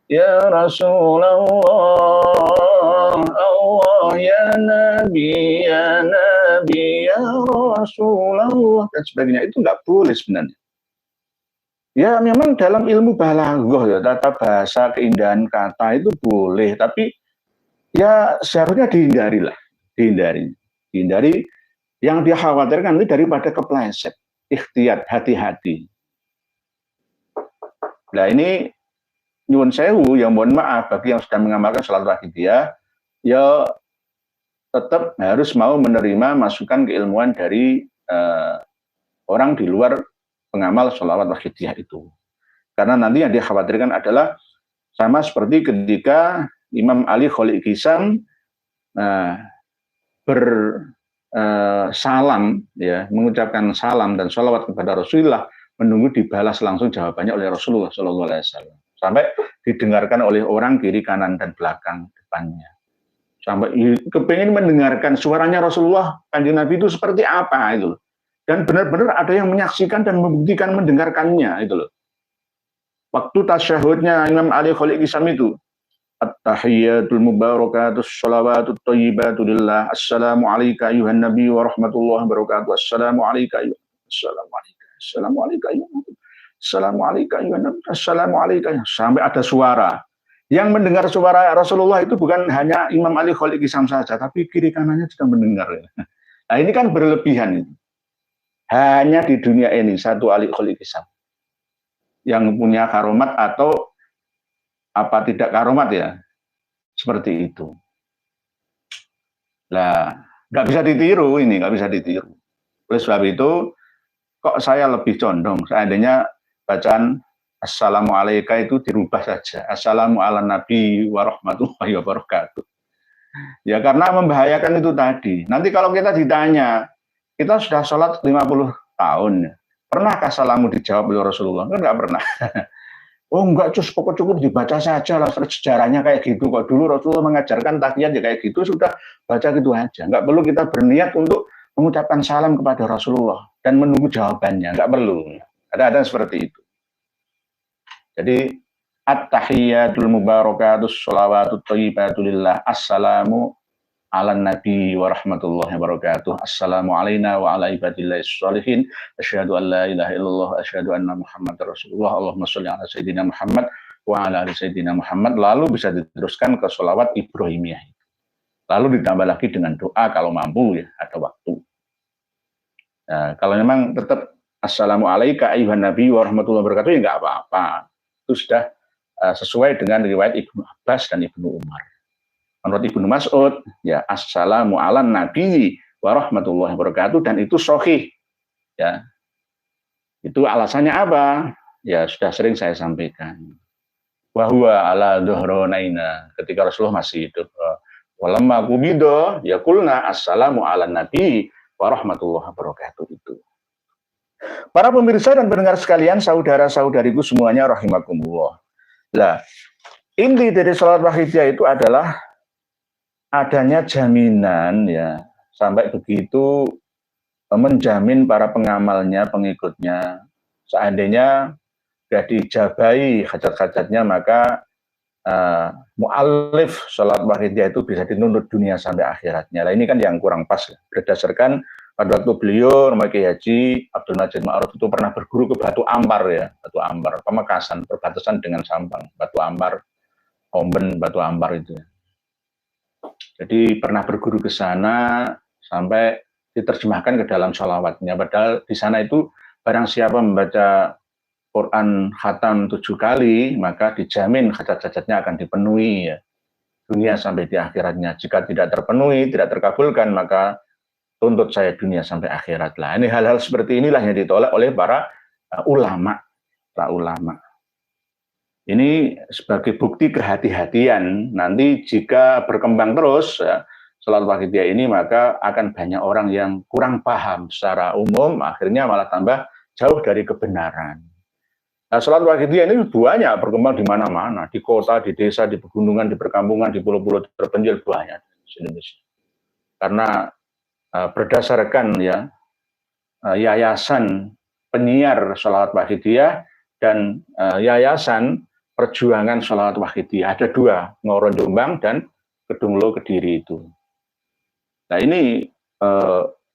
ya Rasulullah, Allah ya Nabi, ya Rasulullah, dan sebagainya, itu nggak boleh sebenarnya. Ya memang dalam ilmu balaghah ya, tata bahasa, keindahan kata itu boleh, tapi ya seharusnya dihindari yang dia khawatirkan itu daripada kepleset, ikhtiyat, hati-hati. Nah ini nyuwun sewu, yang mohon maaf bagi yang sudah mengamalkan salat wahidiyah, ya tetap harus mau menerima masukan keilmuan dari orang di luar pengamal sholawat wahidiyah itu. Karena nanti yang dikhawatirkan adalah sama seperti ketika Imam Ali Kholil Kisam bersalam, ya, mengucapkan salam dan sholawat kepada Rasulullah, menunggu dibalas langsung jawabannya oleh Rasulullah Shallallahu Alaihi Wasallam, sampai didengarkan oleh orang kiri, kanan, dan belakang depannya. Sampai kepingin mendengarkan suaranya Rasulullah Kanjeng Nabi itu seperti apa itu. Dan benar-benar ada yang menyaksikan dan membuktikan mendengarkannya itu loh. Waktu tasyahudnya Imam Ali Kholil Kisam itu, at-tahiyyatul mubarakatus sholawatut thayyibatu lillah, assalamu alayka ayuhan nabi wa rahmatullahi wabarakatuh, assalamu alayka ayuhan, assalamu alayka, assalamu alayka ayuhan, assalamu alayka ayuhan nabi, assalamu alayka, sampai ada suara. Yang mendengar suara Rasulullah itu bukan hanya Imam Ali Kholil Kisam saja, tapi kiri kanannya juga mendengar. Nah ini kan berlebihan itu. Hanya di dunia ini satu Ali Kholil Kisam yang punya karomat, atau apa tidak karomat ya, seperti itu. Lah nggak bisa ditiru, ini nggak bisa ditiru. Oleh sebab itu kok saya lebih condong seandainya bacaan assalamualaikum itu dirubah saja, assalamu ala nabi warahmatullahi wabarakatuh. Ya karena membahayakan itu tadi. Nanti kalau kita ditanya, kita sudah sholat 50 tahun, pernahkah salamu dijawab oleh Rasulullah? Kan nggak pernah. Oh enggak, cukup dibaca saja lah, sejarahnya kayak gitu kok. Dulu Rasulullah mengajarkan tahiyat ya kayak gitu, sudah baca gitu aja. Nggak perlu kita berniat untuk mengucapkan salam kepada Rasulullah dan menunggu jawabannya, nggak perlu. Ada seperti itu. Jadi at-tahiyyatul mubarakatus sholawatut thayyibatu lillah, assalamu ala nabi wa rahmatullahi wabarakatuh, assalamu alayna wa ala ibadillahis sholihin, asyhadu an la ilaha illallah, asyhadu anna muhammadar rasulullah, Allahumma sholli ala sayyidina Muhammad wa ala ali sayyidina Muhammad. Lalu bisa diteruskan ke sholawat Ibrahimiyah, lalu ditambah lagi dengan doa kalau mampu ya, ada waktu. Nah, kalau memang tetap assalamu alayka ayuhan nabi wa rahmatullahi wabarakatuh, ya nggak apa-apa, itu sudah sesuai dengan riwayat Ibnu Abbas dan Ibnu Umar. Menurut Ibnu Mas'ud, ya assalamu ala nabi wa rahmatullahi wabarakatuh, dan itu sahih. Ya. Itu alasannya apa? Ya sudah sering saya sampaikan. Wa huwa ala dhuhronaina, ketika Rasulullah masih hidup. Walamma qubido yaqulna assalamu ala nabi wa rahmatullahi wabarakatuh itu. Para pemirsa dan pendengar sekalian, saudara-saudariku semuanya rahimakumullah. Lah, inti dari salat wahidiyah itu adalah adanya jaminan, ya, sampai begitu menjamin para pengamalnya, pengikutnya, seandainya sudah dijabahi hajat-hajatnya, maka mu'allif salat wahidiyah itu bisa dituntut dunia sampai akhiratnya. Nah ini kan yang kurang pas, berdasarkan pada waktu beliau Kiai Haji Abdul Majid Ma'ruf itu pernah berguru ke Batu Ampar, ya, Batu Ampar, Pamekasan, perbatasan dengan Sampang, Batu Ampar, Omben, Batu Ampar itu. Jadi pernah berguru ke sana sampai diterjemahkan ke dalam sholawatnya. Padahal di sana itu barang siapa membaca Quran khatam 7 kali, maka dijamin hajat-hajatnya akan dipenuhi ya, dunia sampai di akhiratnya. Jika tidak terpenuhi, tidak terkabulkan, maka tuntut saya dunia sampai akhirat lah. Ini hal-hal seperti inilah yang ditolak oleh para ulama. Ini sebagai bukti kehati-hatian. Nanti jika berkembang terus ya, salat wahidiyah ini, maka akan banyak orang yang kurang paham secara umum, akhirnya malah tambah jauh dari kebenaran. Nah, salat wahidiyah ini banyak berkembang di mana-mana, di kota, di desa, di pegunungan, di perkampungan, di pulau-pulau terpencil banyak di Indonesia. Karena berdasarkan ya yayasan penyiar salat wahidiyah dan yayasan perjuangan salat wahidiyah, ada 2, Ngoro Jombang dan Kedunglo Kediri itu. Nah ini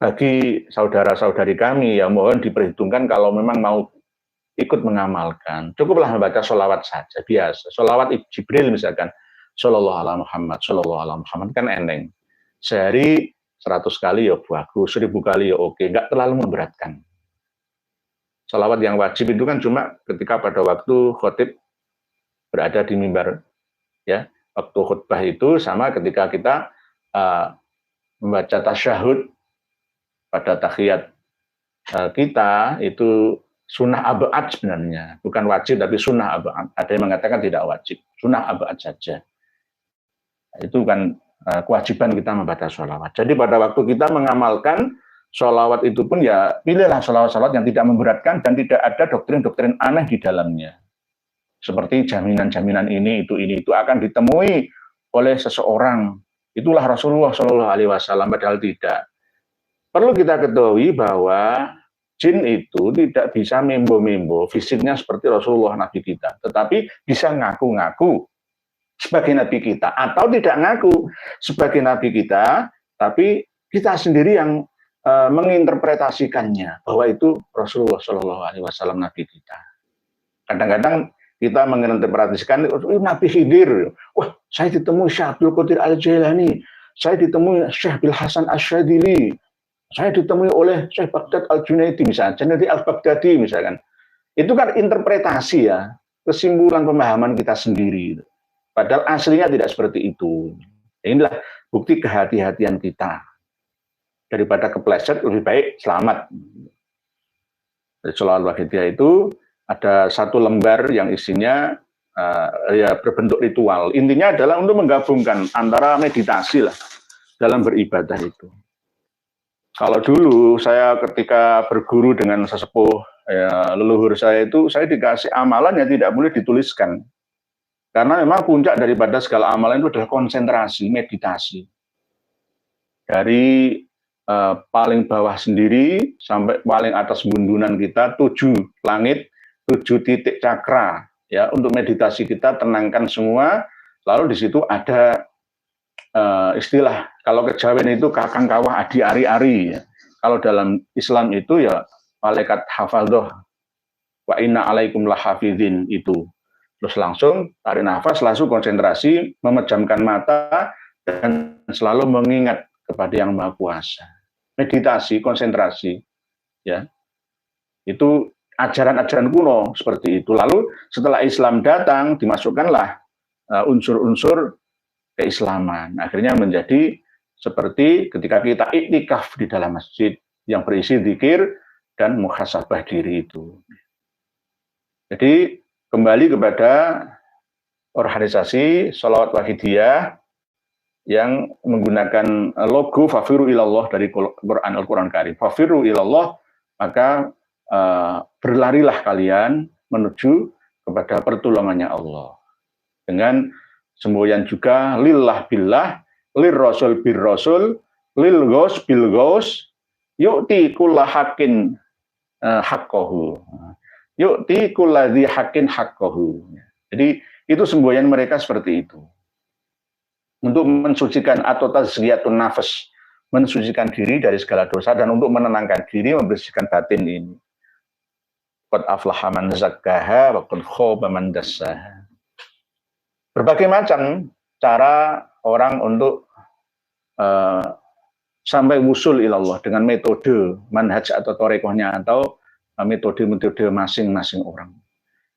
bagi saudara-saudari kami ya, mohon diperhitungkan kalau memang mau ikut mengamalkan. Cukuplah membaca sholawat saja, biasa. Sholawat Jibril misalkan, Sallallahu ala Muhammad, Sallallahu ala Muhammad, kan enteng. Sehari 100 kali ya bagus, 1000 kali ya oke, nggak terlalu memberatkan. Sholawat yang wajib itu kan cuma ketika pada waktu khotib berada di mimbar. Ya, waktu khutbah itu sama ketika kita membaca tasyahud pada tahiyat kita, itu sunnah abad sebenarnya, bukan wajib tapi sunnah abad. Ada yang mengatakan tidak wajib, sunnah abad saja. Itu kan kewajiban kita membaca sholawat. Jadi pada waktu kita mengamalkan sholawat itu pun ya pilihlah sholawat-sholawat yang tidak memberatkan dan tidak ada doktrin-doktrin aneh di dalamnya. Seperti jaminan-jaminan ini itu akan ditemui oleh seseorang. Itulah Rasulullah Shallallahu Alaihi Wasallam, padahal tidak. Perlu kita ketahui bahwa jin itu tidak bisa membo-membo fisiknya seperti Rasulullah Nabi kita, tetapi bisa ngaku-ngaku sebagai Nabi kita, atau tidak ngaku sebagai Nabi kita, tapi kita sendiri yang menginterpretasikannya bahwa itu Rasulullah Shallallahu Alaihi Wasallam Nabi kita. Kadang-kadang kita menginterpretasikan Nabi Khidir. Wah, saya ditemui Syekh Abdul Qadir Al-Jailani, saya ditemui Syekh Bil Hasan Asyadili, saya ditemui oleh Syekh Baghdad Al-Junaidi misalnya, Junaidi Al-Baghdadi misalkan. Itu kan interpretasi ya, kesimpulan pemahaman kita sendiri. Padahal aslinya tidak seperti itu. Inilah bukti kehati-hatian kita. Daripada kepleset, lebih baik selamat. Dari sholawat wahidiyah itu ada 1 lembar yang isinya ya berbentuk ritual. Intinya adalah untuk menggabungkan antara meditasi lah dalam beribadah itu. Kalau dulu saya ketika berguru dengan sesepuh ya, leluhur saya itu, saya dikasih amalan yang tidak boleh dituliskan. Karena memang puncak daripada segala amalan itu adalah konsentrasi, meditasi. Dari paling bawah sendiri sampai paling atas gundunan kita, 7 langit, 7 titik cakra. Ya, untuk meditasi kita tenangkan semua. Lalu di situ ada istilah, kalau kejawen itu kakang kawah adi ari-ari ya. Kalau dalam Islam itu ya malaikat hafadzoh wa inna alaikum lahafidhin itu. Terus langsung tarik nafas, langsung konsentrasi, memejamkan mata dan selalu mengingat kepada Yang Maha Kuasa. Meditasi, konsentrasi ya. Itu ajaran-ajaran kuno seperti itu. Lalu setelah Islam datang, dimasukkanlah unsur-unsur keislaman. Akhirnya menjadi seperti ketika kita iktikaf di dalam masjid yang berisi zikir dan muhasabah diri itu. Jadi kembali kepada organisasi sholawat wahidiyah yang menggunakan logo Fafiru ilallah dari Al-Quran Karim. Fafiru ilallah, maka berlarilah kalian menuju kepada pertolongannya Allah. Dengan semboyan juga lillah billah, lir rasul bir rasul, lil ghaus bil ghaus, yu'ti kulla haqqin haqqahu. Yu'ti kulla dzi haqqin haqqahu. Jadi itu semboyan mereka seperti itu. Untuk mensucikan atau tazkiyatun nafas, mensucikan diri dari segala dosa dan untuk menenangkan diri, membersihkan batin ini. Qad aflaha man zakkaha wa qad khaba man dassaha. Berbagai macam cara orang untuk sampai wusul ilallah dengan metode manhaj atau torekohnya atau metode-metode masing-masing orang.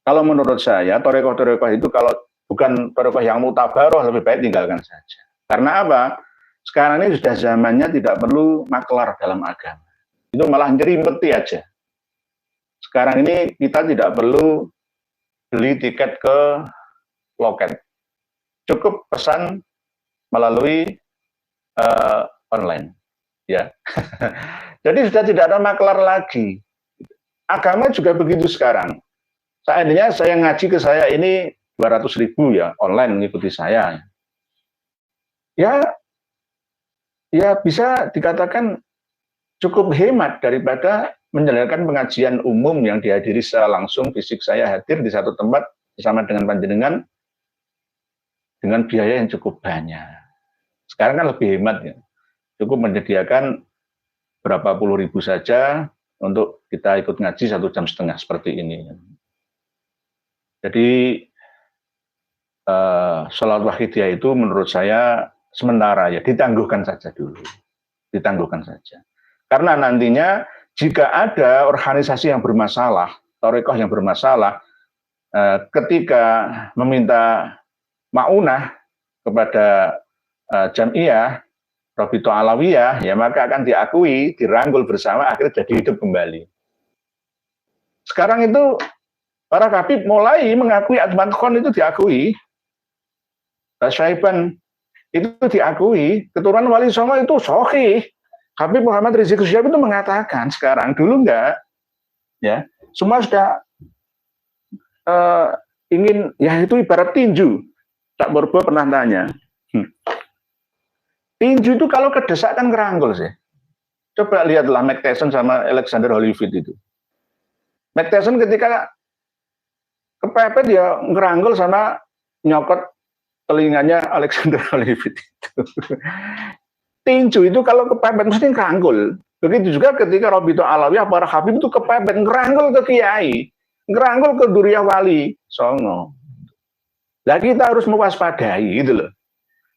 Kalau menurut saya torekoh-torekoh itu kalau bukan torekoh yang mutabaroh lebih baik tinggalkan saja. Karena apa? Sekarang ini sudah zamannya tidak perlu maklar dalam agama. Itu malah nyerimeti aja. Sekarang ini kita tidak perlu beli tiket ke loket. Cukup pesan melalui online. Ya. Jadi sudah tidak ada maklar lagi. Agama juga begitu sekarang. Seandainya saya ngaji ke saya ini 200.000 ya online mengikuti saya. Ya bisa dikatakan cukup hemat daripada menjalankan pengajian umum yang dihadiri secara langsung, fisik saya hadir di satu tempat bersama dengan panjenengan dengan biaya yang cukup banyak. Sekarang kan lebih hemat ya. Cukup menyediakan berapa puluh ribu saja untuk kita ikut ngaji 1,5 jam seperti ini. Jadi sholat wahidiyah itu menurut saya sementara ya ditangguhkan saja dulu, ditangguhkan saja. Karena nantinya jika ada organisasi yang bermasalah, torekoh yang bermasalah, ketika meminta maunah kepada jamiah Robito Alawiyah, ya maka akan diakui, dirangkul bersama, akhirnya jadi hidup kembali. Sekarang itu para kabib mulai mengakui Adman Khon itu diakui, Syaiban itu diakui, keturunan Wali Songo itu sahih. Habib Muhammad Rizik Syihab itu mengatakan sekarang, dulu enggak, ya semua sudah ingin, ya itu ibarat tinju. Tak Borbo pernah tanya. Tinju itu kalau kedesak kan ngerangkul sih. Coba lihatlah Mike Tyson sama Alexander Holyfield itu. Mike Tyson ketika kepepet ya ngerangkul sama nyokot telinganya Alexander Holyfield itu. Tinju itu kalau kepepet mesti ngerangkul. Begitu juga ketika Robito Alawiyah para habib itu kepepet ngerangkul ke kiai, ngerangkul ke Duriyah Wali Songo. Nah kita harus mewaspadai gitu loh.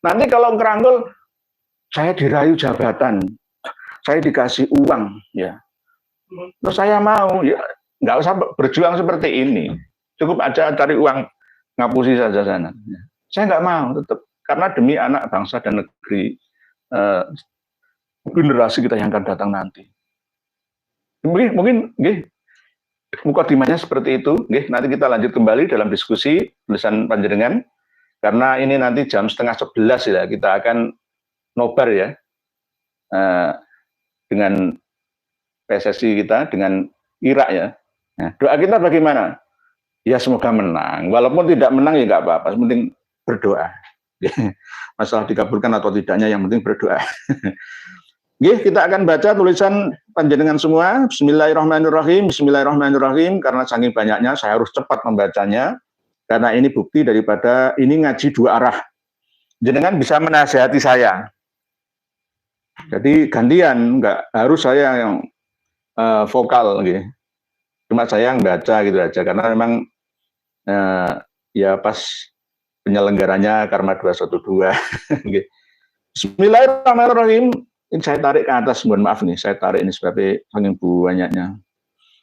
Nanti kalau ngerangkul saya dirayu jabatan, saya dikasih uang, ya. Terus saya mau, ya nggak usah berjuang seperti ini. Cukup aja cari uang, ngapusi saja sana. Saya nggak mau, tetap karena demi anak bangsa dan negeri, generasi kita yang akan datang nanti. Mungkin, mukadimahnya seperti itu. Nanti kita lanjut kembali dalam diskusi tulisan panjenengan, karena ini nanti jam 10:30 ya kita akan nobar ya dengan PSSI kita, dengan Irak ya. Nah, doa kita bagaimana? Ya semoga menang. Walaupun tidak menang ya nggak apa-apa, penting berdoa. Masalah dikabulkan atau tidaknya yang penting berdoa. Kita akan baca tulisan panjenengan semua. Bismillahirrahmanirrahim. Bismillahirrahmanirrahim. Karena saking banyaknya saya harus cepat membacanya. Karena ini bukti daripada ini ngaji dua arah. Jenengan bisa menasihati saya. Jadi gantian, nggak harus saya yang vokal, gitu. Cuma saya yang baca gitu aja, karena memang ya pas penyelenggaranya Karma 212. Bismillahirrahmanirrahim. Ini saya tarik ke atas, mohon maaf nih, saya tarik ini sebabnya saking banyaknya.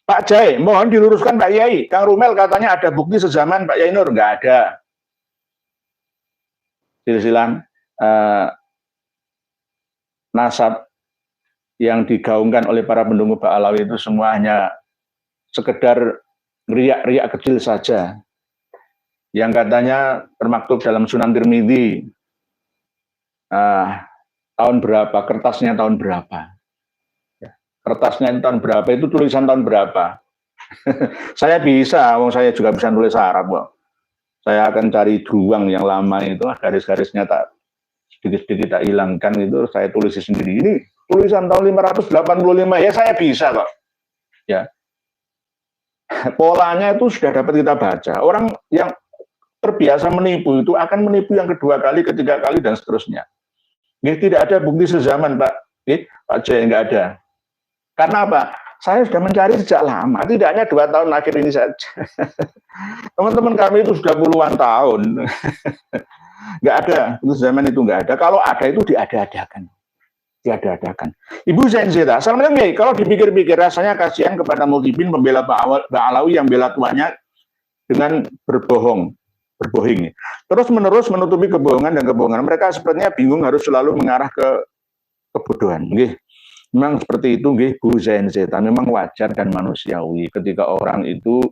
Pak Jai, mohon diluruskan Pak Yai. Kang Rumel katanya ada bukti sezaman Pak Yai Nur, nggak ada. Silsilah nasab yang digaungkan oleh para pendukung Pak Alawi itu semua hanya sekedar riak-riak kecil saja. Yang katanya termaktub dalam Sunan Tirmidzi, tahun berapa, kertasnya tahun berapa. Kertasnya tahun berapa, itu tulisan tahun berapa. Saya bisa, saya juga bisa nulis Arab kok. Saya akan cari druang yang lama itu, garis-garisnya tak sedikit-sedikit tak hilangkan itu, saya tulis sendiri. Ini tulisan tahun 585, ya saya bisa kok. Ya. Polanya itu sudah dapat kita baca. Orang yang terbiasa menipu itu akan menipu yang kedua kali, ketiga kali, dan seterusnya. Tidak ada bukti sezaman, Pak. Pak Jaya, nggak ada. Karena apa? Saya sudah mencari sejak lama, tidak hanya 2 tahun akhir ini saja. Teman-teman kami itu sudah puluhan tahun. Nggak ada, itu zaman itu nggak ada. Kalau ada itu diada-adakan. diada-adakan. Ibu Zenzeta, assalamualaikum. Kalau dipikir-pikir rasanya kasihan kepada Muhyiddin pembela Ba'alawi yang bela tuannya dengan berbohong. Terus menerus menutupi kebohongan dan kebohongan. Mereka sepertinya bingung harus selalu mengarah ke kebodohan. Nggih. Memang seperti itu nggih Bu Zenzeta. Memang wajar dan manusiawi ketika orang itu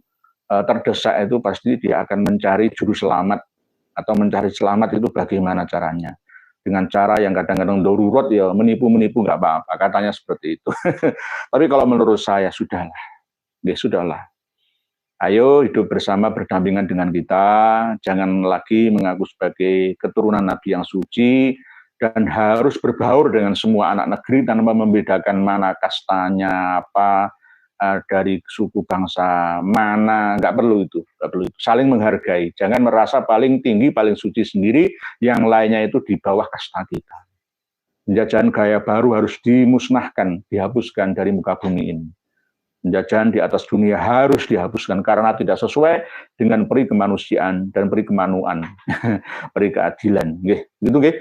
terdesak itu pasti dia akan mencari juru selamat atau mencari selamat itu bagaimana caranya. Dengan cara yang kadang-kadang darurat ya menipu-menipu nggak apa-apa, katanya seperti itu. Tapi kalau menurut saya sudahlah. Ya sudahlah. Ayo hidup bersama berdampingan dengan kita, jangan lagi mengaku sebagai keturunan Nabi yang suci, dan harus berbaur dengan semua anak negeri tanpa membedakan mana kastanya, apa, dari suku bangsa mana, nggak perlu itu. Saling menghargai, jangan merasa paling tinggi, paling suci sendiri, yang lainnya itu di bawah kasta kita. Penjajahan gaya baru harus dimusnahkan, dihapuskan dari muka bumi ini. Penjajahan di atas dunia harus dihapuskan karena tidak sesuai dengan peri kemanusiaan dan peri kemanuan, peri keadilan. Gitu nggih.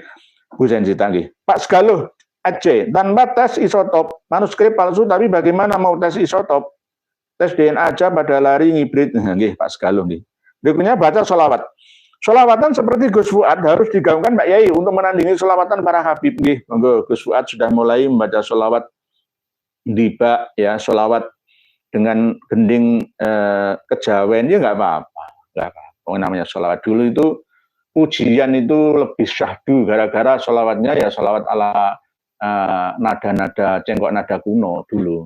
Bu Zenzita nggih. Pak Segalo, Aceh, tanpa tes isotop, manuskrip palsu tapi bagaimana mau tes isotop? Tes DNA aja pada lari ngibrit. Nggih, Pak Segalo nggih. Berikutnya baca sholawat. Sholawatan seperti Gus Fuad harus digaungkan Mbak Yai untuk menandingi sholawatan para habib nggih. Monggo Gus Fuad sudah mulai membaca sholawat tiba ya, sholawat dengan gending kejawen ya nggak apa-apa. Namanya sholawat dulu itu ujian itu lebih syahdu gara-gara sholawatnya ya sholawat ala nada-nada cengkok nada kuno dulu.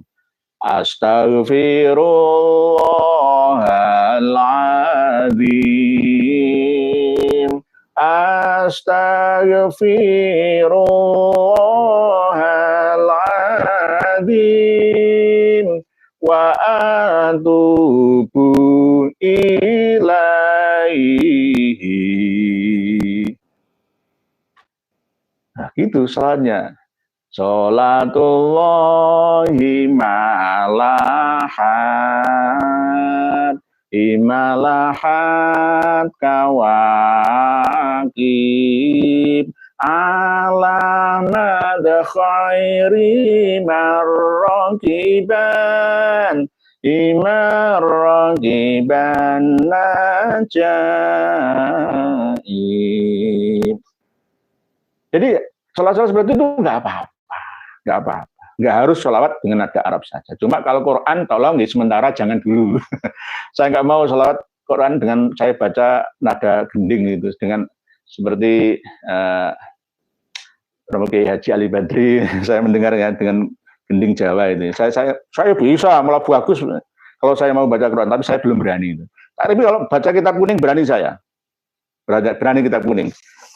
Astaghfirullahaladzim, astaghfirullahaladzim, wa atubu ilaihi. Nah, gitu salatnya. Sholatullahi ma'alahat, imalahat kawakib, alamad khairi marrakiban, imarrakiban najaib. Jadi sholat-sholat seperti itu nggak apa-apa. Nggak harus sholawat dengan nada Arab saja. Cuma kalau Quran tolong sementara jangan dulu. Saya nggak mau sholawat Quran dengan saya baca nada gending itu dengan seperti Kiai Haji Ali Badri. Saya mendengar ya dengan gending Jawa ini. Saya bisa malah bagus kalau saya mau baca Quran, tapi saya belum berani itu. Tapi kalau baca kitab kuning berani saya. Berani kitab kuning.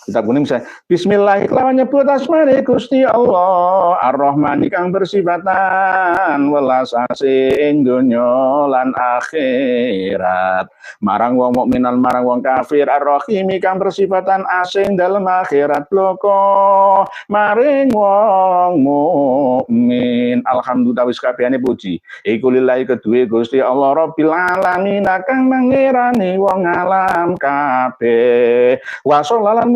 Kitab kuning saya bismillah kelawan nyebut asmane Gusti Allah Ar-Rahman kang bersifatan welas asing donya lan akhirat marang wong mukmin lan marang wong kafir Ar-Rahim kang bersifatan asing dalam akhirat bloko maring wong mukmin. Alhamdulillah wis kabehane puji iku lillahi kedue Gusti Allah Rabbil alamin kang mangirani wong alam kabeh wa shallalan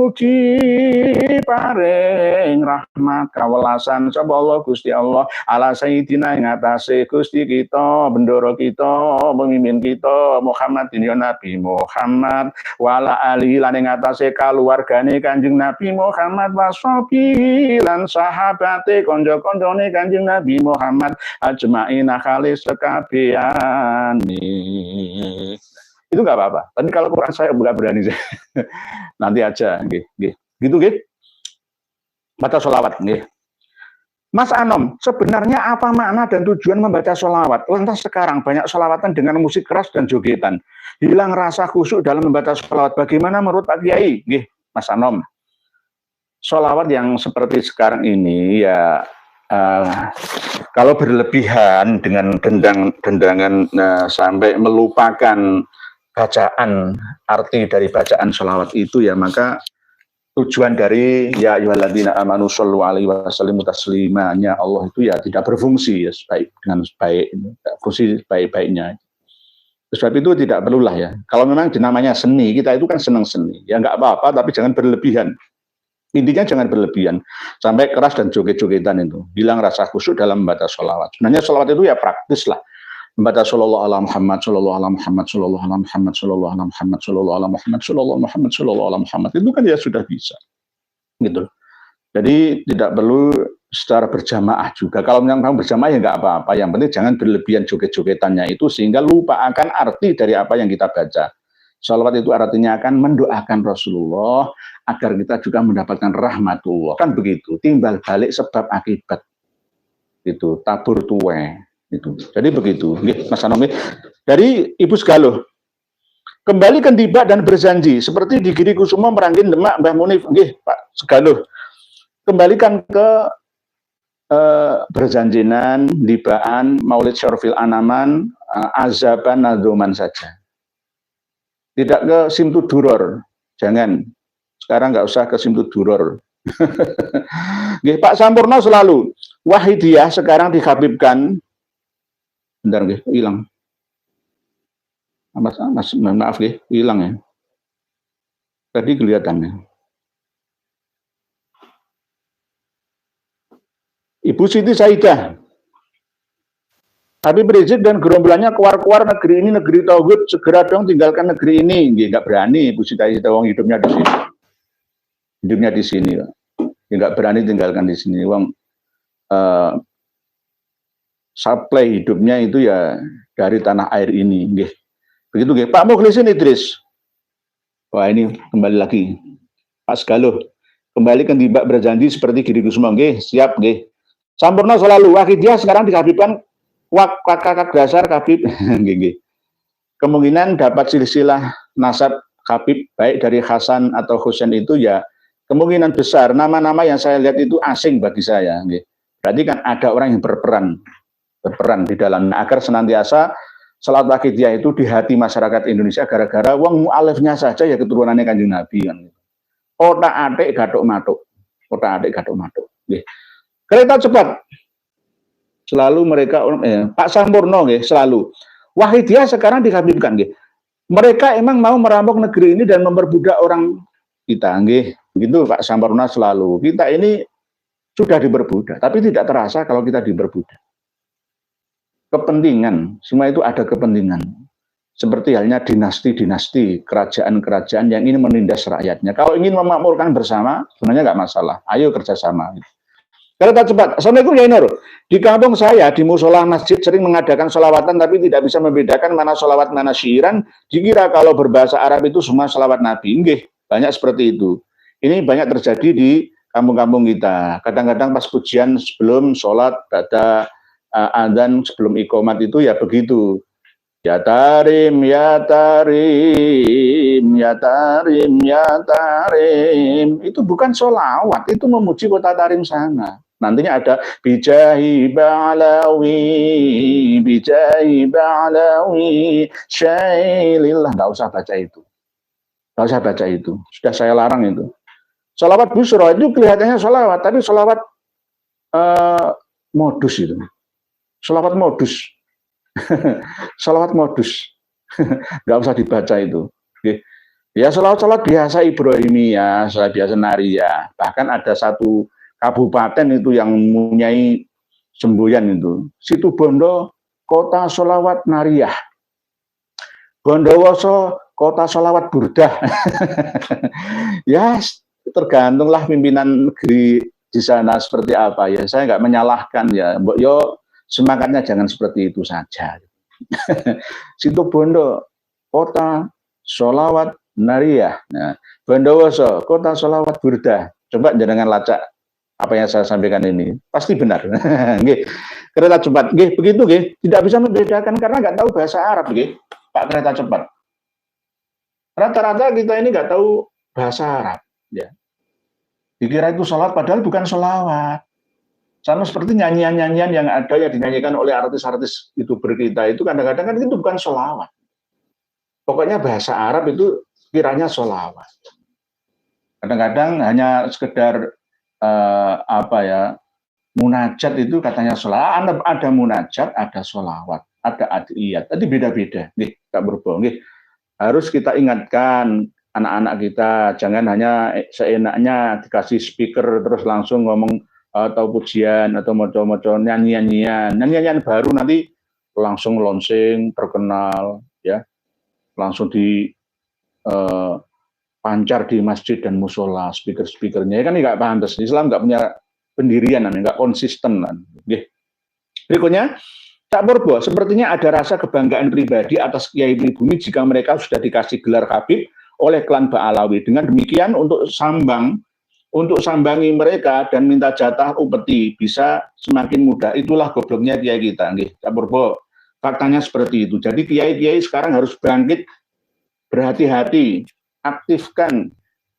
paring rahmat kawelasan sapa Allah Gusti Allah ala sayyidina ing atase Gusti kita bendoro kita pemimpin kita Muhammad ya Nabi Muhammad wala ali lan ing atase kaluwargane Kanjeng Nabi Muhammad washabi lan sahabate kanca-kancane Kanjeng Nabi Muhammad ajmaina khalis sekabehane. Itu nggak apa-apa. Tapi kalau Quran saya nggak berani sih. Nanti aja, gitu, baca sholawat, Mas Anom, sebenarnya apa makna dan tujuan membaca sholawat? Lantas sekarang banyak sholawatan dengan musik keras dan jogetan. Hilang rasa khusyuk dalam membaca sholawat. Bagaimana menurut Pak Kiai? Mas Anom. Sholawat yang seperti sekarang ini ya kalau berlebihan dengan dendangan sampai melupakan bacaan, arti dari bacaan sholawat itu ya maka tujuan dari ya ayyuhalladzina amanu shollu alaihi wasallimu taslimanya Allah itu ya tidak berfungsi ya dengan baik, fungsi baik-baiknya. Sebab itu tidak perlulah ya. Kalau memang namanya seni, kita itu kan senang seni, ya nggak apa-apa tapi jangan berlebihan. Intinya jangan berlebihan, sampai keras dan joget-jogetan itu. Hilang rasa khusyuk dalam membaca sholawat. Sebenarnya sholawat itu ya praktis lah. Membaca sallallahu ala Muhammad, sallallahu ala Muhammad, sallallahu ala Muhammad, sallallahu ala Muhammad, sallallahu ala Muhammad, sallallahu ala Muhammad, sallallahu ala Muhammad. Itu kan ya sudah bisa. Gitu. Jadi tidak perlu secara berjamaah juga. Kalau yang kamu berjamaah ya nggak apa-apa. Yang penting jangan berlebihan joget-jogetannya itu sehingga lupa akan arti dari apa yang kita baca. Sholawat itu artinya akan mendoakan Rasulullah agar kita juga mendapatkan rahmatullah. Kan begitu, timbal balik sebab akibat. Itu, tabur tuwe. Itu. Jadi begitu. Mas Anomi. Dari Ibu Segaloh. Kembalikan tiba dan berjanji. Seperti di Giri Kusumo Merangkin Demak Mbah Munif. Nggih, Pak Segaloh. Kembalikan ke berjanjinan, dibaan, maulid syarfil anaman, azaban nadzuman saja. Tidak ke Simtuduror, jangan. Sekarang nggak usah ke Simtuduror. Pak Sampurno selalu Wahidiyah sekarang dikhabibkan. Bentar, hilang. Maaf, hilang ya. Tadi kelihatannya. Ibu Siti Saidah. Habib Rizik dan gerombolannya keluar-keluar negeri ini, negeri tauhid, segera dong tinggalkan negeri ini. Nggak berani Ibu Siti Saidah, wong hidupnya di sini. Hidupnya di sini. Nggak berani tinggalkan di sini. Wong supply hidupnya itu ya dari tanah air ini. Begitu Pak Mukhlisin Idris. Wah ini kembali lagi. Pak Segaloh. Kembalikan tiba berjanji seperti Giri Kusumo. Siap. Sampurno selalu. Wahidiyah sekarang dikhabibkan kakak dasar Habib. Kemungkinan dapat silsilah nasab Habib baik dari Hasan atau Husain itu ya kemungkinan besar. Nama-nama yang saya lihat itu asing bagi saya. Berarti kan ada orang yang berperan di dalamnya agar senantiasa salat Wahidiyah itu di hati masyarakat Indonesia gara-gara wong mu'alifnya saja ya keturunannya Kanjeng Nabi kan. Otak-atik gathuk-mathuk. Kereta cepat. Selalu mereka Pak Sampurno selalu Wahidiyah sekarang dikhabibkan mereka emang mau merampok negeri ini dan memperbudak orang kita begitu Pak Sampurno selalu. Kita ini sudah diperbudak tapi tidak terasa kalau kita diperbudak. Kepentingan, semua itu ada kepentingan. Seperti halnya dinasti-dinasti, kerajaan-kerajaan yang ingin menindas rakyatnya. Kalau ingin memakmurkan bersama, sebenarnya nggak masalah. Ayo kerjasama. Kereta cepat. Assalamualaikum ya Nur. Di kampung saya, di musola masjid sering mengadakan sholawatan, tapi tidak bisa membedakan mana sholawat, mana syairan. Dikira kalau berbahasa Arab itu semua sholawat Nabi. Banyak seperti itu. Ini banyak terjadi di kampung-kampung kita. Kadang-kadang pas pujian sebelum sholat, ada adzan sebelum iqomat itu ya begitu. Ya tarim, ya tarim, ya tarim, ya tarim. Itu bukan sholawat, itu memuji kota Tarim sana. Nantinya ada bijahi ba'lawi, syailillah. Nggak usah baca itu. Nggak usah baca itu. Sudah saya larang itu. Sholawat busro itu kelihatannya sholawat, tapi sholawat modus itu. Sholawat modus. Sholawat modus. Nggak usah dibaca itu. Ya sholawat biasa Ibrahimiyah, sholawat biasa Nariyah. Bahkan ada satu kabupaten itu yang mempunyai semboyan itu. Situbondo, kota sholawat Nariyah. Bondowoso, kota sholawat Burdah. Ya, tergantunglah pimpinan negeri di sana seperti apa ya. Saya nggak menyalahkan ya. Semangatnya jangan seperti itu saja. Situbondo, kota sholawat Nariyah. Nah, Bondowoso, kota sholawat Burdah. Coba jangan lacak apa yang saya sampaikan ini. Pasti benar. Kereta cepat. Begitu. Tidak bisa membedakan karena nggak tahu bahasa Arab. Pak kereta cepat. Rata-rata kita ini nggak tahu bahasa Arab. Ya. Dikira itu sholat, padahal bukan sholawat. Sama seperti nyanyian-nyanyian yang ada yang dinyanyikan oleh artis-artis YouTuber kita itu kadang-kadang kan itu bukan sholawat. Pokoknya bahasa Arab itu kiranya sholawat. Kadang-kadang hanya sekedar munajat itu katanya sholawat. Ada munajat, ada sholawat, ada adiyat. Tadi beda-beda. Nggih, tak berbohong. Harus kita ingatkan anak-anak kita, jangan hanya seenaknya dikasih speaker terus langsung ngomong atau pujian atau moco-moco nyanyian baru nanti langsung launching terkenal ya, langsung di pancar di masjid dan musola speaker-speakernya kan nggak pantas. Islam nggak punya pendirian, nggak konsisten kan. Berikutnya, Cak Purbo, sepertinya ada rasa kebanggaan pribadi atas Kiai pribumi jika mereka sudah dikasih gelar Habib oleh klan Ba'alawi. Dengan demikian untuk sambangi mereka dan minta jatah upeti bisa semakin mudah. Itulah gobloknya Kiai kita, Cak Purbo. Faktanya seperti itu. Jadi Kiai sekarang harus bangkit, berhati-hati, aktifkan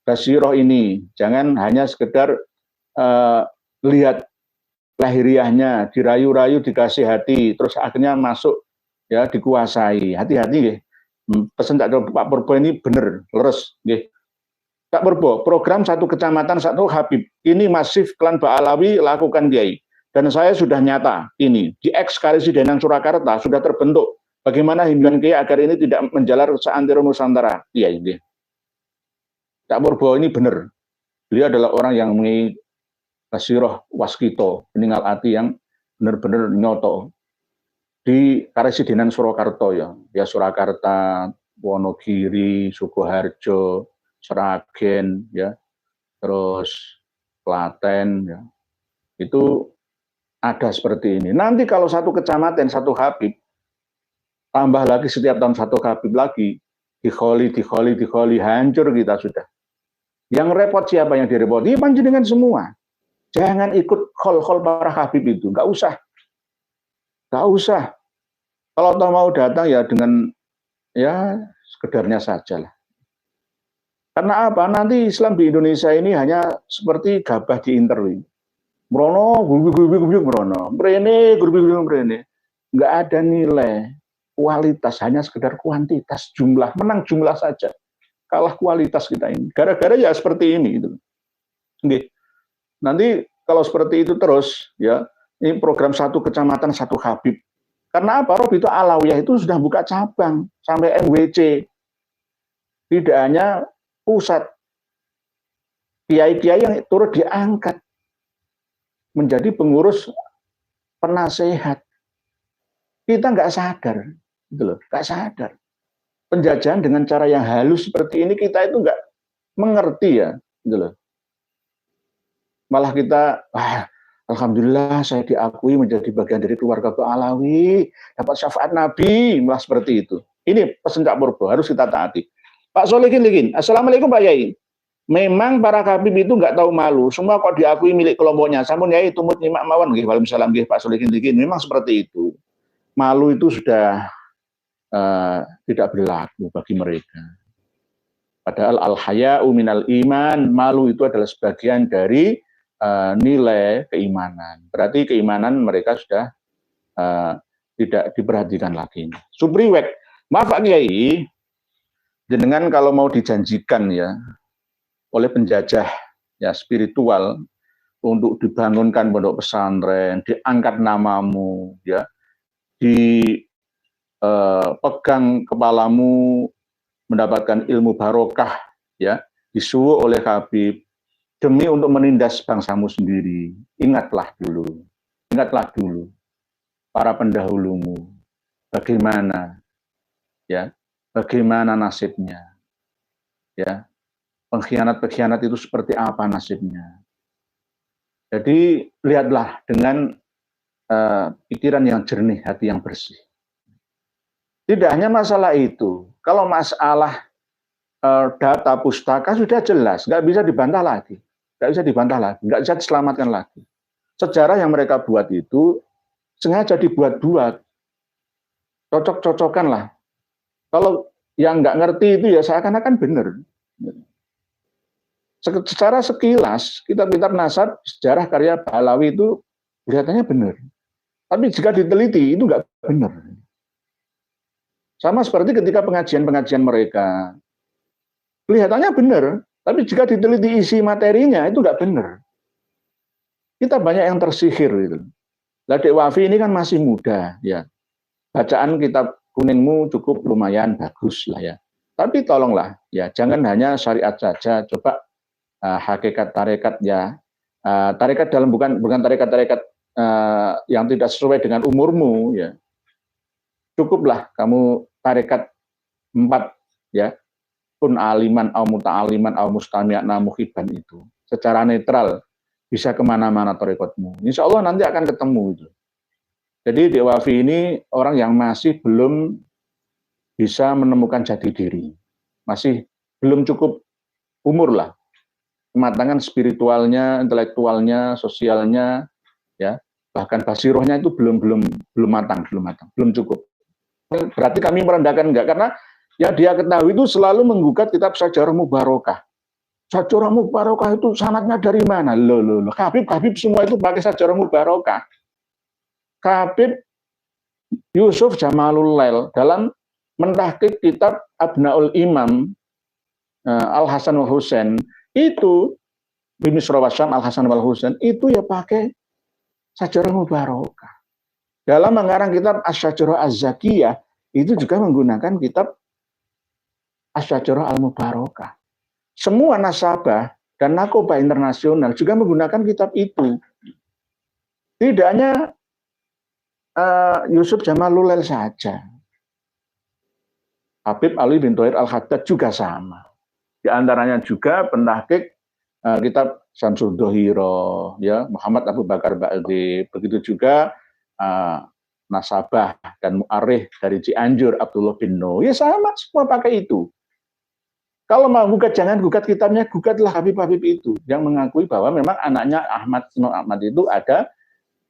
basiroh ini. Jangan hanya sekedar lihat lahiriahnya, dirayu-rayu, dikasih hati, terus akhirnya masuk ya dikuasai. Hati-hati nggih. Pesen Pak Purbo ini bener, leres nggih. Pak Purbo, program satu kecamatan satu Habib. Ini masif klan Ba'alawi lakukan Kiai. Dan saya sudah nyata ini di Karesidenan Surakarta sudah terbentuk. Bagaimana himbauan Kiai agar ini tidak menjalar seantero Nusantara. Kiai nggih. Pak Purbo ini bener. Beliau adalah orang yang mengenai Basiroh Waskito, peninggal hati yang benar-benar nyoto di Karesidenan Surakarta ya Surakarta, Wonogiri, Sukoharjo, Sragen ya, terus Klaten ya, itu ada seperti ini. Nanti kalau satu kecamatan satu Habib, tambah lagi setiap tahun satu Habib lagi, dikholi, hancur kita sudah. Yang repot siapa yang direpoti? Panjenengan semua. Jangan ikut khol-khol para Habib itu, nggak usah. Kalau mau datang ya dengan ya sekedarnya saja lah. Karena apa? Nanti Islam di Indonesia ini hanya seperti gabah di interwi. Merono, merono, merene. Nggak ada nilai, kualitas, hanya sekedar kuantitas, jumlah, menang jumlah saja. Kalah kualitas kita ini. Gara-gara ya seperti ini. Gitu. Nanti kalau seperti itu terus, ya ini program satu kecamatan satu Habib. Karena apa? Rob itu Alawiyah itu sudah buka cabang sampai MWC. Tidak hanya pusat, kiai-kiai yang turut diangkat menjadi pengurus penasehat. Kita nggak sadar, gitu loh, nggak sadar. Penjajahan dengan cara yang halus seperti ini kita itu nggak mengerti ya, gitu loh. Malah kita, alhamdulillah saya diakui menjadi bagian dari keluarga Ba'alawi, dapat syafaat Nabi, malah seperti itu. Ini pesan Cak Purbo, harus kita taati. Pak Solikin, Assalamualaikum Pak Yai. Memang para Habib itu nggak tahu malu, semua kok diakui milik kelompoknya. Sampun Yai tumut nyimak mawon nggih, waalaikumsalam nggih Pak Solikin. Memang seperti itu. Malu itu sudah tidak berlaku bagi mereka. Padahal al-haya'u minal iman, malu itu adalah sebagian dari nilai keimanan. Berarti keimanan mereka sudah tidak diperhatikan lagi. Supriwek, maaf Pak Kiai, jenengan kalau mau dijanjikan ya oleh penjajah ya spiritual untuk dibangunkan pondok pesantren, diangkat namamu ya, dipegang kepalamu mendapatkan ilmu barokah ya, disuruh oleh Habib demi untuk menindas bangsamu sendiri. Ingatlah dulu para pendahulumu, bagaimana nasibnya, ya, pengkhianat itu seperti apa nasibnya. Jadi lihatlah dengan pikiran yang jernih, hati yang bersih. Tidak hanya masalah itu, kalau masalah data pustaka sudah jelas, nggak bisa dibantah lagi. Nggak bisa diselamatkan lagi. Sejarah yang mereka buat itu sengaja dibuat-buat, cocok-cocokan lah. Kalau yang nggak ngerti itu ya seakan-akan benar. Secara sekilas kita nasab sejarah karya Ba'alawi itu kelihatannya benar. Tapi jika diteliti itu nggak benar. Sama seperti ketika pengajian-pengajian mereka. Kelihatannya benar, tapi jika diteliti isi materinya itu nggak benar. Kita banyak yang tersihir gitu. Lah Dek Wafi ini kan masih muda ya. Bacaan kitab kuningmu cukup lumayan bagus lah ya. Tapi tolonglah ya, jangan hanya syariat saja, coba hakikat tarekat ya. Tarekat dalam bukan tarekat-tarekat yang tidak sesuai dengan umurmu ya. Cukuplah kamu tarekat 4 ya, kun aliman au muta'aliman au mustami'an muhibban itu. Secara netral bisa kemana-mana tarekatmu. Insya Allah nanti akan ketemu itu. Jadi Dek Wafi ini orang yang masih belum bisa menemukan jati diri. Masih belum cukup umur lah. Kematangan spiritualnya, intelektualnya, sosialnya, ya, bahkan basirohnya itu belum matang, belum cukup. Berarti kami merendahkan enggak, karena yang dia ketahui itu selalu menggugat kitab Syajarah Mubarokah. Syajarah Mubarokah itu sanadnya dari mana? Loh. Habib semua itu pakai Syajarah Mubarokah. Habib Yusuf Jamalul Lail dalam mentahqiq kitab Abnaul Imam Al Hasan wal Husain itu Bimisra Wasyam Al Hasan wal Husain itu ya pakai Syajarah Mubarokah. Dalam mengarang kitab Asy-Syajarah Az-Zakiyah itu juga menggunakan kitab Asy-Syajarah Al-Mubarokah. Semua nasabah dan nakobah internasional juga menggunakan kitab itu. Tidak hanya Yusuf Jamalul Lail saja. Habib Ali bin Thohir Al-Haddad juga sama. Di antaranya juga pentahqiq kitab Syamsul Dohiro, ya, Muhammad Abu Bakar Ba'di. Begitu juga nasabah dan mu'arikh dari Cianjur Abdullah bin No. Ya sama, semua pakai itu. Kalau mau gugat, jangan gugat kitabnya, gugatlah Habib-Habib itu yang mengakui bahwa memang anaknya Ahmad itu ada,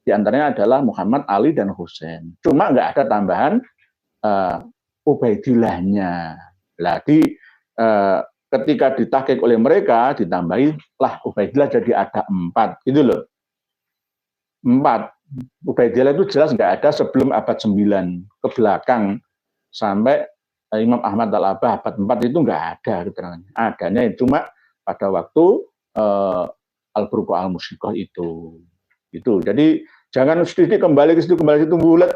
di antaranya adalah Muhammad, Ali, dan Husain. Cuma nggak ada tambahan Ubaidillahnya. Ketika ditahqiq oleh mereka, ditambahi lah Ubaidillah jadi ada 4, gitu loh. 4. Ubaidillah itu jelas nggak ada sebelum abad 9 ke belakang sampai Imam Ahmad Al-Abah abad 4 itu nggak ada keterangannya. Adanya cuma pada waktu Al-Buruq Al-Musyiqah itu. Jadi jangan sedikit kembali ke situ bulat,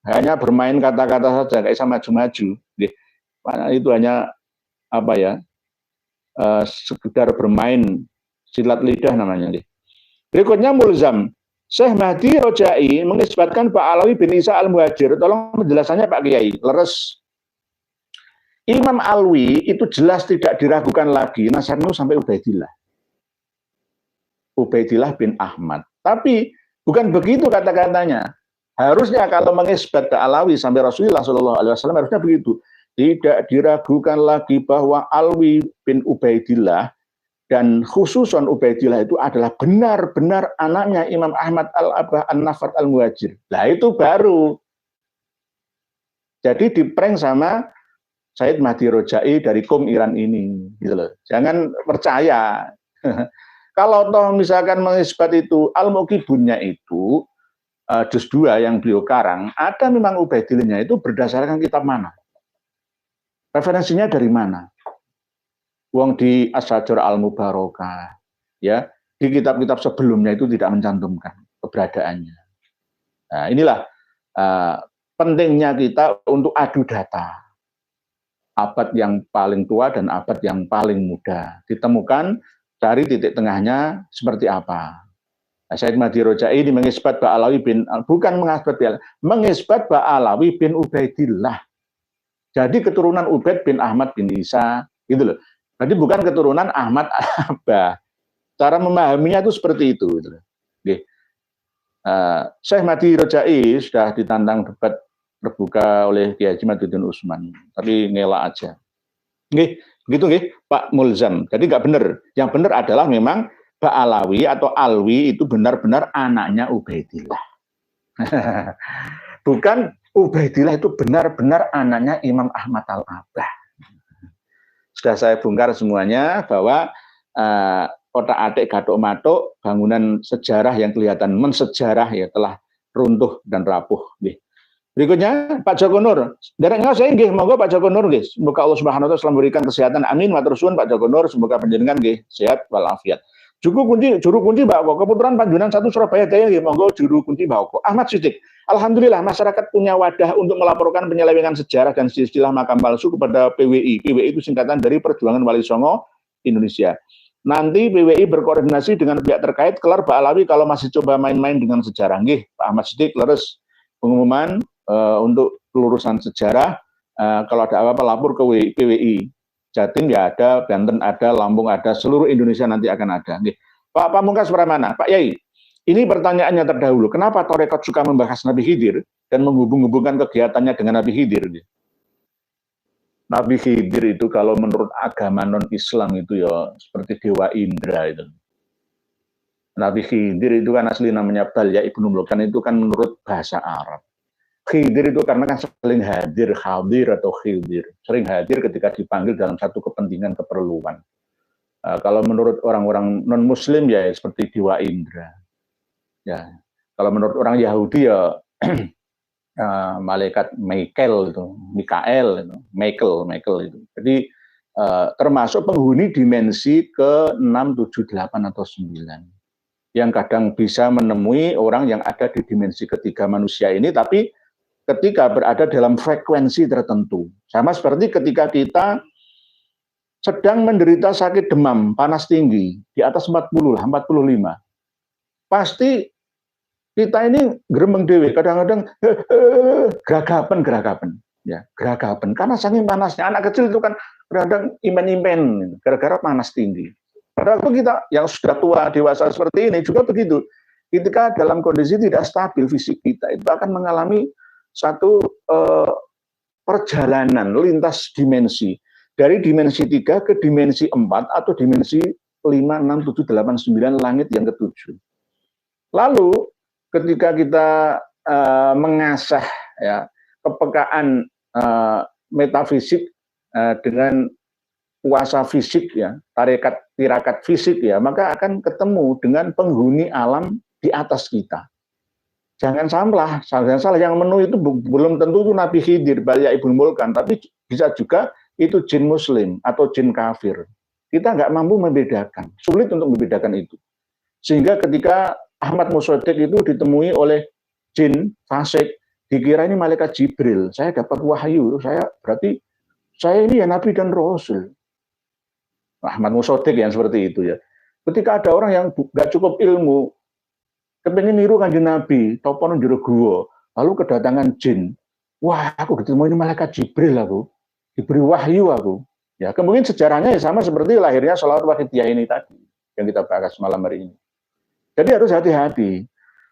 hanya bermain kata-kata saja, kayak sama maju-maju. Itu hanya apa ya? Sekedar bermain silat lidah namanya. Berikutnya mulzam. Syekh Mahdi Rojai mengisbatkan Pak Alawi bin Isa Al-Muhajir. Tolong penjelasannya Pak Kiai, leres. Imam Alwi itu jelas tidak diragukan lagi nasabnya sampai Ubaidillah. Ubaidillah bin Ahmad. Tapi bukan begitu kata-katanya. Harusnya kalau mengisbat Pak Alawi sampai Rasulullah SAW harusnya begitu. Tidak diragukan lagi bahwa Alwi bin Ubaidillah dan khususon Ubaidillah itu adalah benar-benar anaknya Imam Ahmad Al-Abah An-Nafar Al-Muhajir. Nah itu baru. Jadi diprank sama Said Mahdi Rojai dari Qom Iran ini. Gitu loh. Jangan percaya. Kalau toh misalkan mengisbat itu Al-Muqibunnya itu juz 2 yang beliau karang, ada memang Ubaidillahnya itu berdasarkan kitab mana? Referensinya dari mana? Wong di Asy-Syajarah Al-Mubarokah, ya, di kitab-kitab sebelumnya itu tidak mencantumkan keberadaannya. Nah, inilah pentingnya kita untuk adu data. Abad yang paling tua dan abad yang paling muda. Ditemukan, cari titik tengahnya seperti apa. Nah, Said Mahdi Rojai ini mengisbat Ba'alawi bin, bukan mengisbat Ba'alawi bin Ubaidillah. Jadi keturunan Ubaid bin Ahmad bin Isa, gitu loh. Jadi bukan keturunan Ahmad Al-Abah. Cara memahaminya itu seperti itu. Gitu. Syekh Mahdi Rojai sudah ditantang debat terbuka oleh Kiai Haji Maduddin Utsman, tapi ngelak aja. Gitu Pak Mulzam. Jadi nggak benar. Yang benar adalah memang Ba'alawi atau Alwi itu benar-benar anaknya Ubaidillah. Bukan Ubaidillah itu benar-benar anaknya Imam Ahmad Al-Abah. Sudah saya bongkar semuanya bahwa otak-atik gathok-mathok bangunan sejarah yang kelihatan mensejarah ya telah runtuh dan rapuh. Berikutnya Pak Joko Nur. Derek saya nggih, monggo Pak Joko Nur nggih. Semoga Allah Subhanahu wa taala memberikan kesehatan. Amin. Matur suwun Pak Joko Nur, semoga panjenengan nggih sehat walafiat. Juru kunci Mbak Oko, keputusan Panjunan 1 Surabaya Daya, monggo juru kunci Mbak Oko. Ahmad Siddiq, alhamdulillah masyarakat punya wadah untuk melaporkan penyelewengan sejarah dan silsilah makam palsu kepada PWI. PWI itu singkatan dari Perjuangan Wali Songo Indonesia. Nanti PWI berkoordinasi dengan pihak terkait, kelar Pak Alawi kalau masih coba main-main dengan sejarah. Nggih, Pak Ahmad Siddiq, leres pengumuman untuk pelurusan sejarah, kalau ada apa-apa lapor ke PWI. Jatim ya ada, Banten ada, Lampung ada, seluruh Indonesia nanti akan ada. Nih, Pak Pamungkas Pramana, Pak Yai, ini pertanyaannya terdahulu, kenapa Torekot suka membahas Nabi Khidir dan menghubung-hubungkan kegiatannya dengan Nabi Khidir? Nabi Khidir itu kalau menurut agama non-Islam itu ya seperti Dewa Indra itu. Nabi Khidir itu kan asli namanya Balya Ibnu Mulkan, itu kan menurut bahasa Arab. Khidir itu karena kan sering hadir, hadir atau khidir. Sering hadir ketika dipanggil dalam satu kepentingan keperluan. Kalau menurut orang-orang non-muslim ya seperti Dewa Indra. Ya, kalau menurut orang Yahudi ya malaikat Michael itu, Michael itu. Jadi termasuk penghuni dimensi ke 6, 7, 8 atau 9. Yang kadang bisa menemui orang yang ada di dimensi ketiga manusia ini, tapi ketika berada dalam frekuensi tertentu. Sama seperti ketika kita sedang menderita sakit demam, panas tinggi, di atas 40 lah, 45. Pasti kita ini geremeng dewe, kadang-kadang geragapan. Ya, geragapan. Karena saking panasnya, anak kecil itu kan kadang imen-imen, gara-gara panas tinggi. Padahal kita yang sudah tua, dewasa seperti ini juga begitu. Ketika dalam kondisi tidak stabil fisik kita, itu akan mengalami satu perjalanan lintas dimensi dari dimensi 3 ke dimensi 4 atau dimensi 5, 6, 7, 8, 9 langit yang ke-7. Lalu ketika kita mengasah ya kepekaan metafisik dengan puasa fisik ya, tirakat fisik ya, maka akan ketemu dengan penghuni alam di atas kita. Jangan salah, yang menu itu belum tentu itu Nabi Khidir, Balya Ibnu Mulkan, tapi bisa juga itu jin muslim atau jin kafir. Kita nggak mampu membedakan, sulit untuk membedakan itu. Sehingga ketika Ahmad Musaddiq itu ditemui oleh jin fasik, dikira ini malaikat Jibril, saya dapat wahyu, berarti saya ini ya Nabi dan Rasul. Ahmad Musaddiq yang seperti itu ya. Ketika ada orang yang nggak cukup ilmu, kepengen niru Kanjeng Nabi, topo nang jero guwa, lalu kedatangan jin. Wah, aku ketemu ini malaikat Jibril aku. Diberi wahyu aku. Ya, kemungkinan sejarahnya ya sama seperti lahirnya Sholawat Wahidiyah ini tadi yang kita bahas malam hari ini. Jadi harus hati-hati.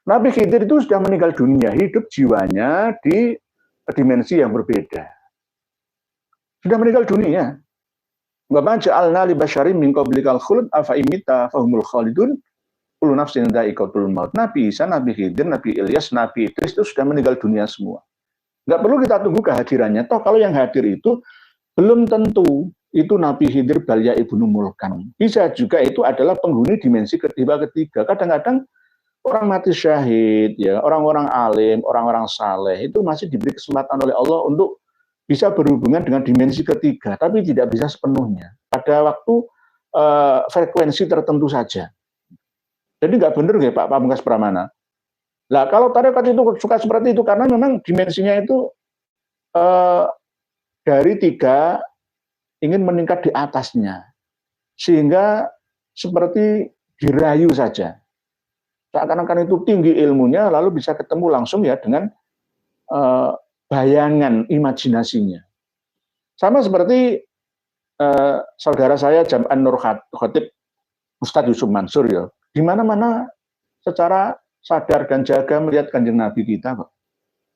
Nabi Khidir itu sudah meninggal dunia, hidup jiwanya di dimensi yang berbeda. Sudah meninggal dunia. Wa ma ja'alna li basyarin min qablikal khuld afa imita fahumul khalidun. Kullu nafsin dha'iqatul maut. Nabi Isa, Nabi Khidir, Nabi Ilyas, Nabi Idris itu sudah meninggal dunia semua. Nggak perlu kita tunggu kehadirannya. Toh kalau yang hadir itu belum tentu itu Nabi Khidir Balya Ibnu Mulkan. Bisa juga itu adalah penghuni dimensi ketiga. Kadang-kadang orang mati syahid, ya orang-orang alim, orang-orang saleh itu masih diberi kesempatan oleh Allah untuk bisa berhubungan dengan dimensi ketiga, tapi tidak bisa sepenuhnya. Pada waktu frekuensi tertentu saja. Jadi nggak benar ya Pak Pamungkas Pramana. Nah kalau tarekat itu suka seperti itu karena memang dimensinya itu dari 3 ingin meningkat di atasnya, sehingga seperti dirayu saja. Seakan-akan itu tinggi ilmunya, lalu bisa ketemu langsung ya dengan bayangan imajinasinya. Sama seperti saudara saya Jam'an Nur Khatib Ustadz Yusuf Mansur ya, di mana-mana secara sadar dan jaga melihat Kanjeng Nabi kita, Pak.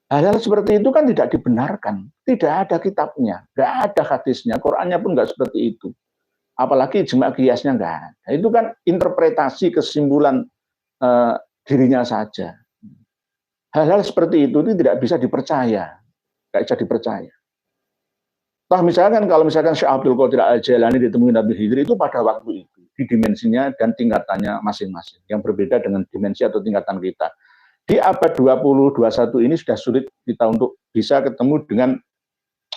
Hal-hal seperti itu kan tidak dibenarkan, tidak ada kitabnya, nggak ada hadisnya, Qurannya pun nggak seperti itu. Apalagi ijma' qiyasnya nggak ada. Itu kan interpretasi kesimpulan dirinya saja. Hal-hal seperti itu tidak bisa dipercaya, nggak bisa dipercaya. Nah misalkan kalau misalkan Syekh Abdul Qadir Al-Jailani ditemui Nabi Khidir itu pada waktu itu di dimensinya dan tingkatannya masing-masing yang berbeda dengan dimensi atau tingkatan kita. Di abad 20, 21 ini sudah sulit kita untuk bisa ketemu dengan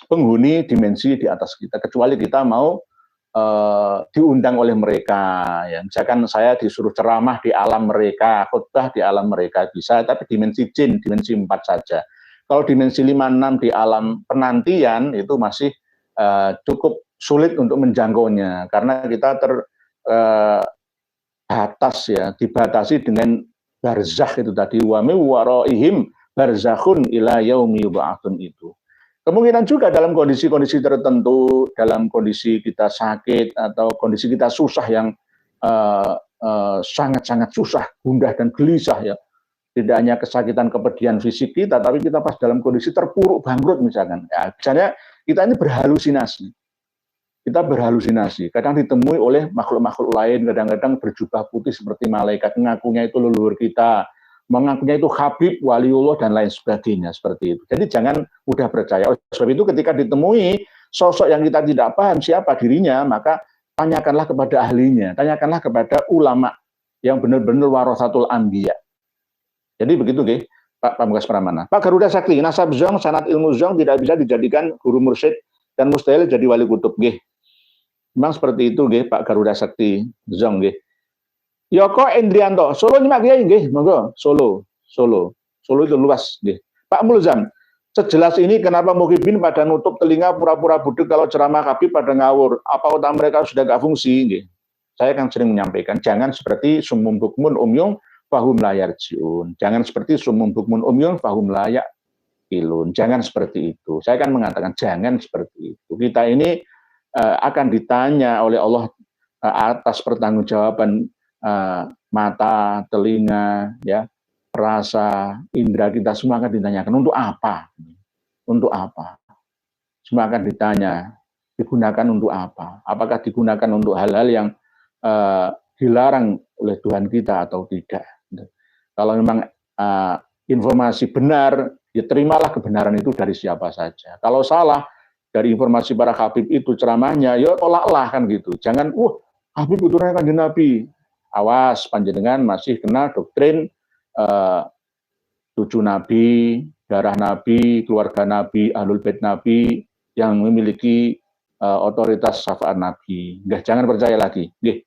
penghuni dimensi di atas kita, kecuali kita mau diundang oleh mereka. Ya. Misalkan saya disuruh ceramah di alam mereka, khutbah di alam mereka bisa, tapi dimensi jin, dimensi 4 saja. Kalau dimensi 5, 6 di alam penantian itu masih cukup sulit untuk menjangkaunya, karena kita terbatas ya, dibatasi dengan barzakh itu tadi, wa min waraihim barzakhun ila yaumi yub'atsun itu. Kemungkinan juga dalam kondisi-kondisi tertentu, dalam kondisi kita sakit atau kondisi kita susah yang sangat-sangat susah, gundah dan gelisah ya. Tidak hanya kesakitan kepedihan fisik kita, tapi kita pas dalam kondisi terpuruk bangkrut misalkan. Ya, misalnya kita ini berhalusinasi. Kita berhalusinasi, kadang ditemui oleh makhluk-makhluk lain, kadang-kadang berjubah putih seperti malaikat, mengakunya itu leluhur kita, mengakunya itu Habib, waliullah, dan lain sebagainya, seperti itu. Jadi jangan mudah percaya. Oleh sebab itu ketika ditemui sosok yang kita tidak paham siapa dirinya, maka tanyakanlah kepada ahlinya, tanyakanlah kepada ulama yang benar-benar warasatul anbiya. Jadi begitu, nggih, Pak Pamungkas Pramana. Pak Garuda Sakti, nasab zong, sanad ilmu zong tidak bisa dijadikan guru mursyid dan mustahil jadi wali kutub, nggih. Memang seperti itu, nggih, Pak Garuda Sakti zong, nggih. Yoko Endrianto, Solo nyimak kiai nggih, monggo. Solo itu luas nggih. Pak Mulzam, sejelas ini kenapa Muhyiddin pada nutup telinga pura-pura budek kalau ceramah Habib pada ngawur? Apa otak mereka sudah gak fungsi nggih? Saya kan sering menyampaikan, jangan seperti sumum bukmun umyung fahum la yarjiun. Jangan seperti sumum bukmun umyung fahum la yaqilun. Jangan seperti itu. Saya kan mengatakan jangan seperti itu. Kita ini akan ditanya oleh Allah atas pertanggungjawaban mata, telinga, ya, rasa, indera kita semua akan ditanyakan untuk apa? Untuk apa? Semua akan ditanya, digunakan untuk apa? Apakah digunakan untuk hal-hal yang dilarang oleh Tuhan kita atau tidak? Kalau memang informasi benar, ya terimalah kebenaran itu dari siapa saja. Kalau salah dari informasi para Habib itu ceramahnya, ya tolaklah kan gitu. Jangan, Habib uturnya Kanjeng Nabi. Awas, panjenengan masih kena doktrin cucu Nabi, darah Nabi, keluarga Nabi, ahlul bait Nabi yang memiliki otoritas syafaat Nabi. Nggak, jangan percaya lagi. Nggih.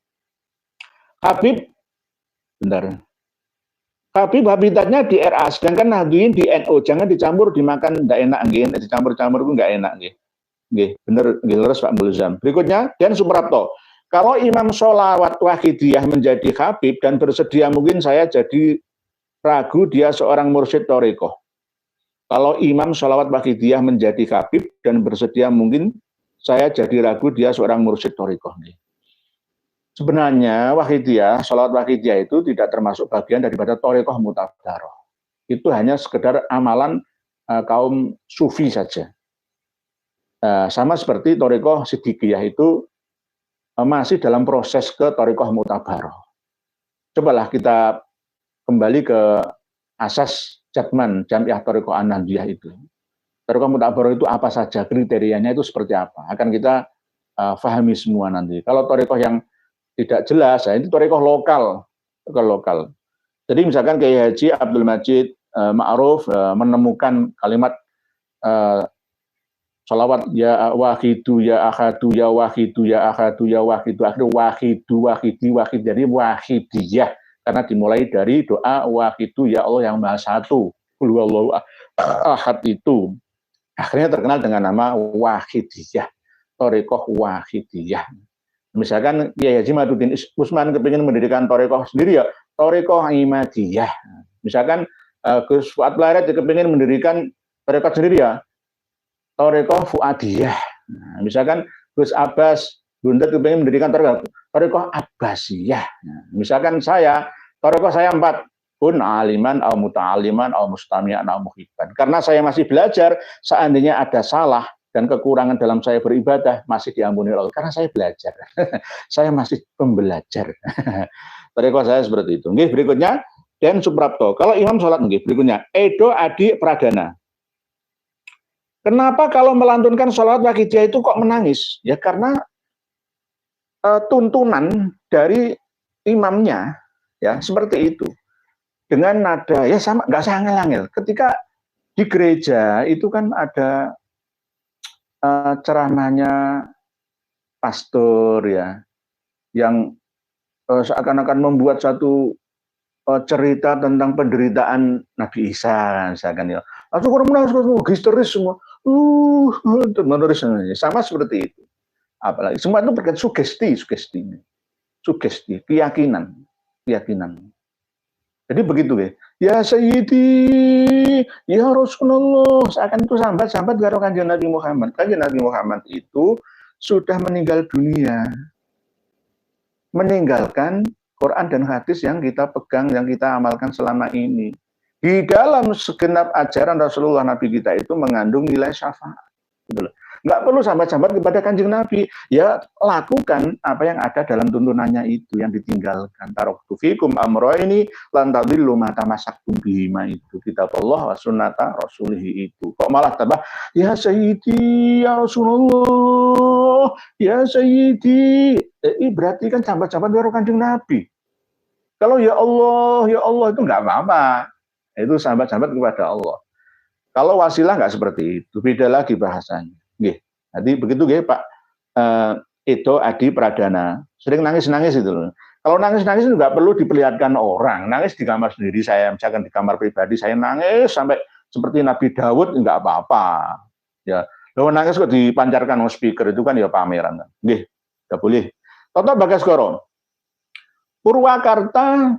Habib, bentar. Habib habitatnya di RA, sedangkan Nahdliyin di NU. Jangan dicampur, dimakan nggak enak, nggih. Dicampur-campur itu nggak enak, nggih. Nggih, bener, nggih, leres Pak Mulzam. Berikutnya, Dan Suprapto. Kalau Imam Sholawat Wahidiyah menjadi Habib dan bersedia, mungkin saya jadi ragu dia seorang mursyid Thariqah. Kalau Imam Sholawat Wahidiyah menjadi Habib dan bersedia, mungkin saya jadi ragu dia seorang mursyid Thariqah. Sebenarnya Wahidiyah, Sholawat Wahidiyah itu tidak termasuk bagian daripada Thariqah Mutabbaroh. Itu hanya sekedar amalan kaum sufi saja. Sama seperti Thariqah Siddiqiyah itu masih dalam proses ke Thariqah Mutabbaroh. Cobalah kita kembali ke asas Jatman, Jamiah Thariqah An-Nahdliyah itu. Thariqah Mutabbaroh itu apa saja, kriterianya itu seperti apa, akan kita fahami semua nanti. Kalau Thariqah yang tidak jelas, ini Thariqah lokal. Jadi misalkan Kiai Haji Abdul Majid Ma'ruf menemukan kalimat Salawat ya wahidu ya ahadu ya wahidu ya ahadu ya wahidu, akhirnya wahidu wahidi wahid, jadi wahidiyah karena dimulai dari doa wahidu ya Allah yang maha satu, qul huwallahu ahad, itu akhirnya terkenal dengan nama Wahidiyah, Thariqah Wahidiyah. Misalkan Kiai Haji Maduddin Usman kepingin mendirikan Thariqah sendiri, ya Thariqah Imadiyah. Misalkan Gus Fuad Blaret kepingin mendirikan Thariqah sendiri, ya Thariqah Fuadiyah. Nah, misalkan Gus Abbas Buntet kepingin mendirikan Thariqah Abbasiyah. Nah, misalkan saya, Thariqah saya 4, pun aliman, au muta'aliman, au mustami'an, au muhibban. Karena saya masih belajar, seandainya ada salah dan kekurangan dalam saya beribadah, masih diampuni Allah. Karena saya belajar. Saya masih pembelajar. Thariqah saya seperti itu. Nggih, berikutnya, Dan Suprapto. Kalau imam sholat, nggih, berikutnya, Edo Adi Pradana. Kenapa kalau melantunkan sholawat Wahidiyah itu kok menangis? Ya karena tuntunan dari imamnya, ya seperti itu. Dengan nada, ya sama, nggak sangel-angel. Ketika di gereja itu kan ada ceramahnya pastor ya yang seakan-akan membuat satu cerita tentang penderitaan Nabi Isa misalkan ya. Langsung orang menangis histeris semua. Menulis sama seperti itu. Apalagi semua itu berkait sugesti, keyakinan. Jadi begitu ya. Ya Sayyidi, ya Rasulullah, seakan itu sambat karo Kanjeng Nabi Muhammad. Kanjeng Nabi Muhammad itu sudah meninggal dunia. Meninggalkan Quran dan hadis yang kita pegang, yang kita amalkan selama ini. Di dalam segenap ajaran Rasulullah Nabi kita itu mengandung nilai syafaat. Gitu loh. Nggak perlu sambat-sambat kepada Kanjeng Nabi. Ya lakukan apa yang ada dalam tuntunannya itu yang ditinggalkan. Taraktu fikum amroini lan tadillu ma tamassaktum bihima itu. Kitab Allah wa sunnata rasulihi itu. Kok malah tambah ya Sayyidi ya Rasulullah ya Sayyidi. Berarti kan sambat-sambat dari Kanjeng Nabi. Kalau ya Allah itu nggak apa-apa. Itu sambat-sambat kepada Allah. Kalau wasilah nggak seperti itu. Beda lagi bahasanya. Nggih. Jadi begitu nggih Pak Edo Adi Pradana. Sering nangis-nangis itu loh. Kalau nangis-nangis itu nggak perlu diperlihatkan orang. Nangis di kamar sendiri saya, misalkan di kamar pribadi saya nangis sampai seperti Nabi Daud nggak apa-apa. Ya, kalau nangis kok dipancarkan sama speaker itu kan ya pameran. Nggih, nggak boleh. Toto Bagaskoro. Purwakarta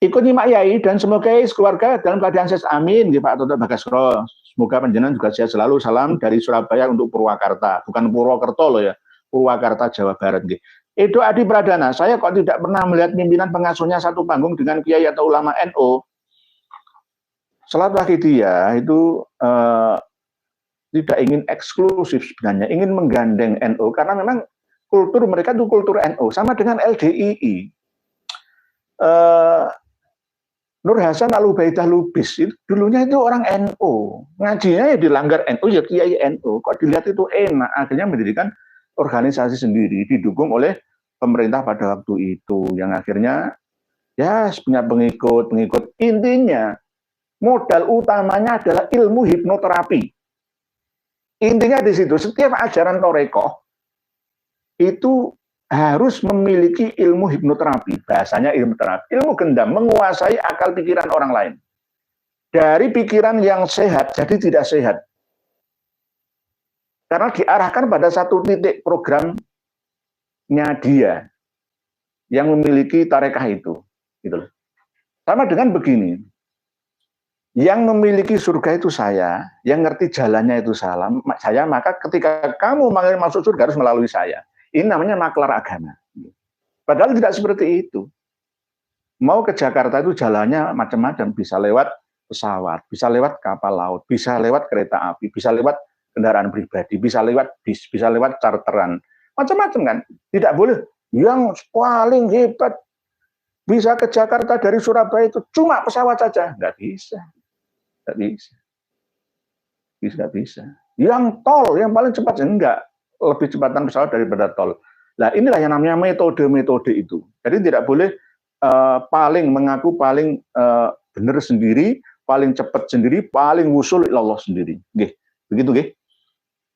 ikut nyimak yai dan semoga keluarga dalam keadaan sehat. Amin, Pak Toto Bagaskoro. Semoga panjenengan juga sehat selalu. Salam dari Surabaya untuk Purwakarta, bukan Purwokerto loh ya. Purwakarta Jawa Barat. Edo Adi Pradana, saya kok tidak pernah melihat pimpinan pengasuhnya satu panggung dengan kiai atau ulama NU. Salat Wahidiyah itu tidak ingin eksklusif sebenarnya, ingin menggandeng NU karena memang kultur mereka itu kultur NU sama dengan LDII. Nur Hasan Al-Ubaidah Lubis itu dulunya itu orang NU, ngajinya ya dilanggar NU ya kiai NU. Kok dilihat itu enak, akhirnya mendirikan organisasi sendiri didukung oleh pemerintah pada waktu itu yang akhirnya ya punya pengikut. Intinya modal utamanya adalah ilmu hipnoterapi. Intinya di situ setiap ajaran Torekoh itu harus memiliki ilmu hipnoterapi, bahasanya ilmu terapi, ilmu gendam, menguasai akal pikiran orang lain. Dari pikiran yang sehat jadi tidak sehat. Karena diarahkan pada satu titik programnya dia yang memiliki tarekah itu. Gitu. Sama dengan begini, yang memiliki surga itu saya, yang ngerti jalannya itu saya, maka ketika kamu masuk surga harus melalui saya. Ini namanya maklar agama. Padahal tidak seperti itu. Mau ke Jakarta itu jalannya macam-macam. Bisa lewat pesawat, bisa lewat kapal laut, bisa lewat kereta api, bisa lewat kendaraan pribadi, bisa lewat bis, bisa lewat charteran. Macam-macam kan. Tidak boleh. Yang paling hebat bisa ke Jakarta dari Surabaya itu cuma pesawat saja. Nggak bisa. Nggak bisa. Nggak bisa. Yang tol, yang paling cepat, enggak. Lebih cepatan pesawat daripada tol. Nah inilah yang namanya metode-metode itu. Jadi tidak boleh paling mengaku paling benar sendiri, paling cepat sendiri, paling wusul ilallah sendiri. Nggih, begitu nggih.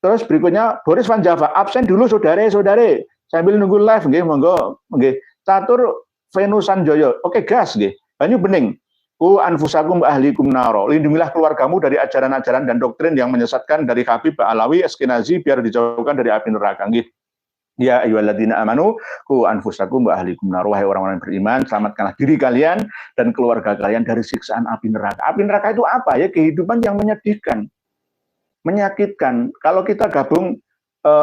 Terus berikutnya Boris Van Java, absen dulu saudare-saudare. Sambil nunggu live nggih, monggo nggih. Catur Venusan Joyo. Oke, gas nggih. Banyu bening. Ku anfusakum ahlikum naro. Lindungilah keluargamu dari ajaran-ajaran dan doktrin yang menyesatkan dari Habib Alawi Eskenazi biar dijauhkan dari api neraka. Nggih. Ya ayyuhalladzina amanu ku anfusakum ahlikum naro. Wahai orang-orang yang beriman, selamatkanlah diri kalian dan keluarga kalian dari siksaan api neraka. Api neraka itu apa ya? Kehidupan yang menyedihkan, menyakitkan. Kalau kita gabung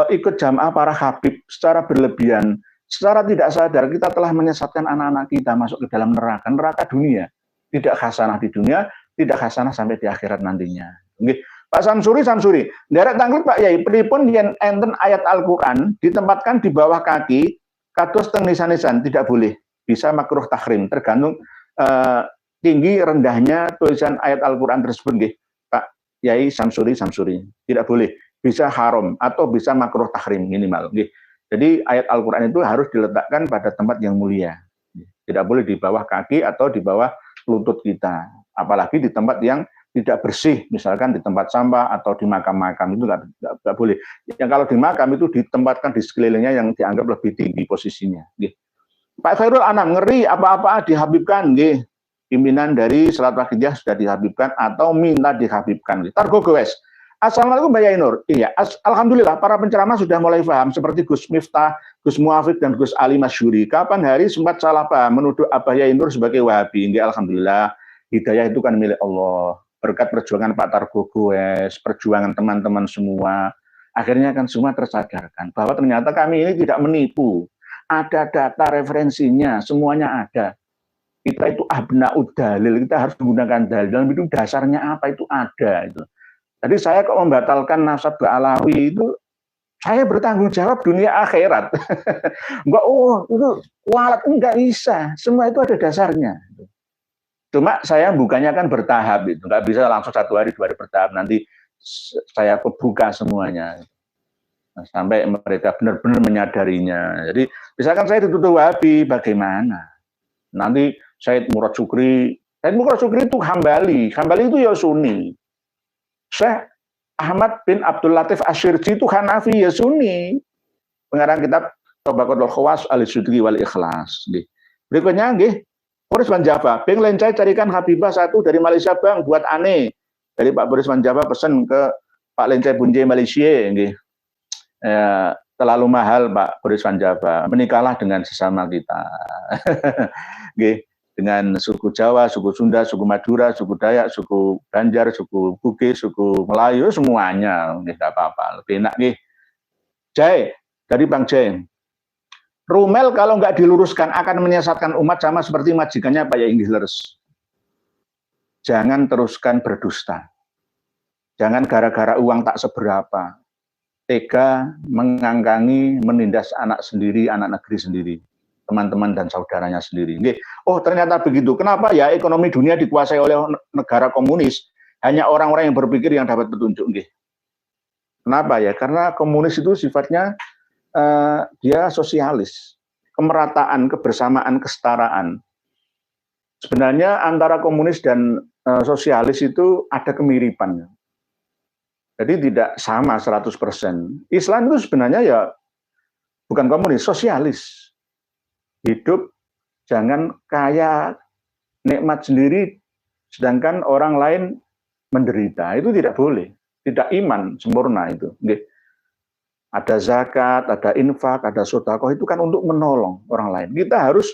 ikut jamaah para Habib secara berlebihan, secara tidak sadar kita telah menyesatkan anak-anak kita masuk ke dalam neraka dunia. Tidak hasanah di dunia, tidak hasanah sampai di akhirat nantinya. Nggih. Pak Samsuri, nderek tanglet Pak Yai, pripun yen enten ayat Al-Qur'an ditempatkan di bawah kaki, kados teng nisan-nisan, tidak boleh. Bisa makruh tahrim, tergantung tinggi rendahnya tulisan ayat Al-Qur'an tersebut nggih. Pak Yai Samsuri, tidak boleh. Bisa haram atau bisa makruh tahrim minimal nggih. Jadi ayat Al-Qur'an itu harus diletakkan pada tempat yang mulia. Tidak boleh di bawah kaki atau di bawah lutut kita, apalagi di tempat yang tidak bersih, misalkan di tempat sampah atau di makam-makam itu nggak boleh. Yang kalau di makam itu ditempatkan di sekelilingnya yang dianggap lebih tinggi posisinya. Nggih. Pak Khairul Anam, ngeri apa-apa dihabibkan, nggih. Pimpinan dari Salat Wakidiyah sudah dihabibkan atau minta dihabibkan. Targo goes. Assalamualaikum Mbak Yainur. Iya, alhamdulillah para penceramah sudah mulai paham seperti Gus Miftah, Gus Muafiq dan Gus Ali Masyuri. Kapan hari sempat salah paham menuduh Abah Yainur sebagai Wahabi. Nggih, alhamdulillah. Hidayah itu kan milik Allah. Berkat perjuangan Pak Targo goes, perjuangan teman-teman semua, akhirnya kan semua tersadarkan bahwa ternyata kami ini tidak menipu. Ada data referensinya, semuanya ada. Kita itu abna'ud dalil, kita harus menggunakan dalil. Dalam itu dasarnya apa itu ada. Itu. Jadi saya kok membatalkan nasab Alawi itu, saya bertanggung jawab dunia akhirat. Enggak, oh itu walat, enggak bisa. Semua itu ada dasarnya. Cuma saya bukanya kan bertahap itu, nggak bisa langsung 1 hari 2 hari bertahap. Nanti saya buka semuanya. Nah, sampai mereka benar-benar menyadarinya. Jadi misalkan saya dituduh Wahabi, bagaimana? Nanti Said Murad Syukri itu Hambali itu ya Sunni. Syekh Ahmad bin Abdul Latif Asyirji itu Hanafi ya Sunni. Pengarang kitab Tabaqatul Khawas Al-Sidqi wal Ikhlas. Berikutnya nggih, Boris Manjaba, Bang Lencai carikan Habibah 1 dari Malaysia Bang buat aneh. Dari Pak Boris Manjaba pesan ke Pak Lencai Bunje Malaysia nggih. Terlalu mahal Pak Boris Manjaba, menikahlah dengan sesama kita. Nggih, dengan suku Jawa, suku Sunda, suku Madura, suku Dayak, suku Banjar, suku Bugis, suku Melayu, semuanya nggih enggak apa-apa, lebih enak nggih. Jai, dari Bang Jai. Rumel kalau nggak diluruskan akan menyesatkan umat sama seperti majikannya Pak Yai Gihlers. Jangan teruskan berdusta. Jangan gara-gara uang tak seberapa. Tega mengangkangi, menindas anak sendiri, anak negeri sendiri. Teman-teman dan saudaranya sendiri. Nggih. Oh ternyata begitu. Kenapa ya ekonomi dunia dikuasai oleh negara komunis? Hanya orang-orang yang berpikir yang dapat petunjuk. Nggih. Kenapa ya? Karena komunis itu sifatnya dia sosialis, kemerataan, kebersamaan, kesetaraan. Sebenarnya antara komunis dan sosialis itu ada kemiripan. Jadi tidak sama 100%. Islam itu sebenarnya ya bukan komunis, sosialis. Hidup jangan kaya nikmat sendiri, sedangkan orang lain menderita. Itu tidak boleh. Tidak iman sempurna itu. Ada zakat, ada infak, ada sedekah, itu kan untuk menolong orang lain. Kita harus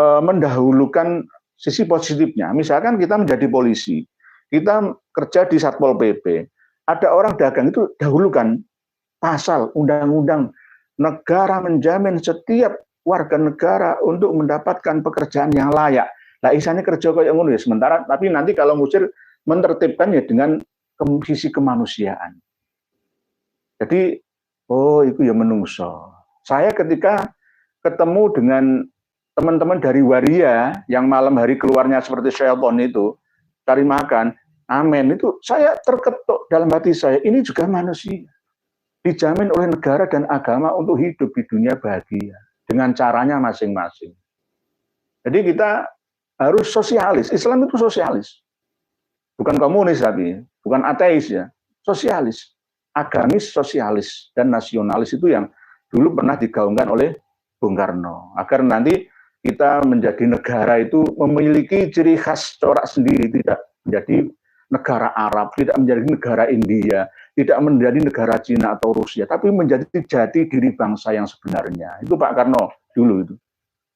mendahulukan sisi positifnya. Misalkan kita menjadi polisi, kita kerja di Satpol PP, ada orang dagang, itu dahulukan pasal, undang-undang. Negara menjamin setiap warga negara untuk mendapatkan pekerjaan yang layak. Lah isane kerja kayak ngono ya sementara, tapi nanti kalau ngusir menertibkan ya dengan sisi kemanusiaan. Jadi oh, itu ya menungso. Saya ketika ketemu dengan teman-teman dari Waria yang malam hari keluarnya seperti Shelton itu, cari makan, amin, itu saya terketuk dalam hati saya, ini juga manusia. Dijamin oleh negara dan agama untuk hidup di dunia bahagia. Dengan caranya masing-masing. Jadi kita harus sosialis. Islam itu sosialis. Bukan komunis tapi, bukan ateis ya, sosialis. Agamis, sosialis, dan nasionalis itu yang dulu pernah digaungkan oleh Bung Karno. Agar nanti kita menjadi negara itu memiliki ciri khas corak sendiri, tidak menjadi negara Arab, tidak menjadi negara India, tidak menjadi negara Cina atau Rusia, tapi menjadi jati diri bangsa yang sebenarnya. Itu Pak Karno dulu itu.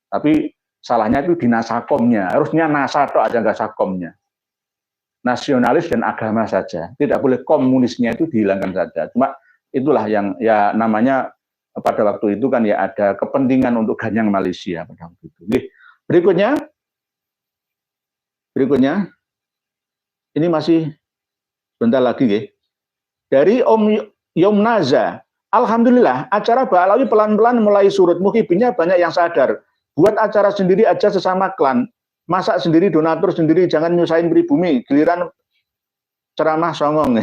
Tapi salahnya itu di nasakomnya, harusnya nasa tok aja nggak sakomnya. Nasionalis dan agama saja, tidak boleh komunisnya itu dihilangkan saja. Cuma itulah yang ya namanya pada waktu itu kan ya ada kepentingan untuk ganyang Malaysia pada waktu itu. Oke. Berikutnya, ini masih sebentar lagi ya. Dari Om Yomnaza, alhamdulillah acara Ba'alawi pelan-pelan mulai surut. Muhibinnya banyak yang sadar. Buat acara sendiri aja sesama klan. Masak sendiri, donatur sendiri, jangan nyusahin pribumi. Giliran ceramah songong.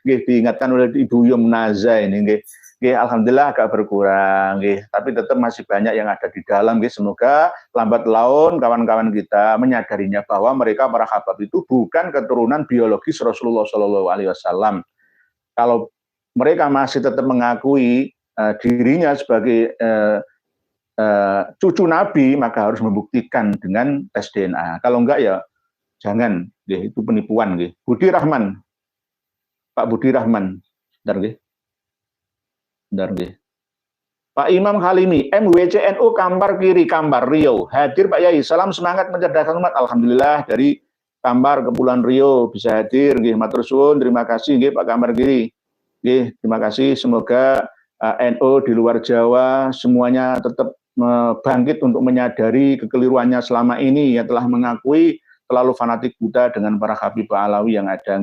Diingatkan oleh Ibu Yomnaza ini. Alhamdulillah agak berkurang, tapi tetap masih banyak yang ada di dalam. Semoga lambat laun kawan-kawan kita menyadarinya bahwa mereka para khabab itu bukan keturunan biologis Rasulullah Shallallahu Alaihi Wasallam. Kalau mereka masih tetap mengakui dirinya sebagai cucu Nabi, maka harus membuktikan dengan tes DNA. Kalau enggak ya jangan, itu penipuan. Budi Rahman, Pak Budi Rahman, bentar, Pak Imam Halimi, MWCNU Kampar Kiri, Kampar Riau. Hadir Pak Yai, salam semangat mencerdaskan umat. Alhamdulillah dari Kampar Kepulauan Riau bisa hadir. Matur suwun, terima kasih Pak Kampar Kiri. Terima kasih. Semoga NU di luar Jawa semuanya tetap bangkit untuk menyadari kekeliruannya selama ini, yang telah mengakui terlalu fanatik buta dengan para Habib Alawi yang ada.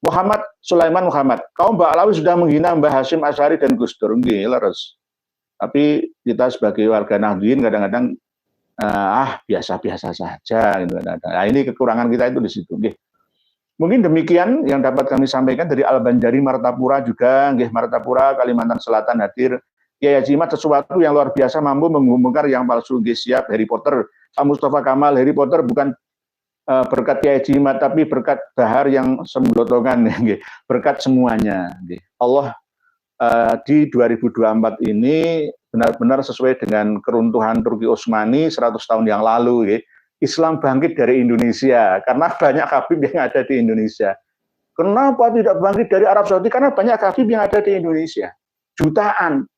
Muhammad Sulaiman Muhammad, kaum Mbak Alawi sudah menghina Mbah Hasyim Asy'ari dan Gus Dur. Leres. Tapi kita sebagai warga Nahdliyin kadang-kadang biasa-biasa saja. Nah, ini kekurangan kita itu di situ. Mungkin demikian yang dapat kami sampaikan dari Al-Banjari Martapura juga. Martapura Kalimantan Selatan hadir. Kiai Haji Mat sesuatu yang luar biasa, mampu menghubungkan yang palsu. Siap Harry Potter. Pak Mustafa Kamal, Harry Potter bukan berkat Kiai Haji Mat, tapi berkat Bahar yang sembelotongan, berkat semuanya. Allah di 2024 ini benar-benar sesuai dengan keruntuhan Turki Utsmani 100 tahun yang lalu. Islam bangkit dari Indonesia karena banyak Habib yang ada di Indonesia. Kenapa tidak bangkit dari Arab Saudi? Karena banyak Habib yang ada di Indonesia, jutaan,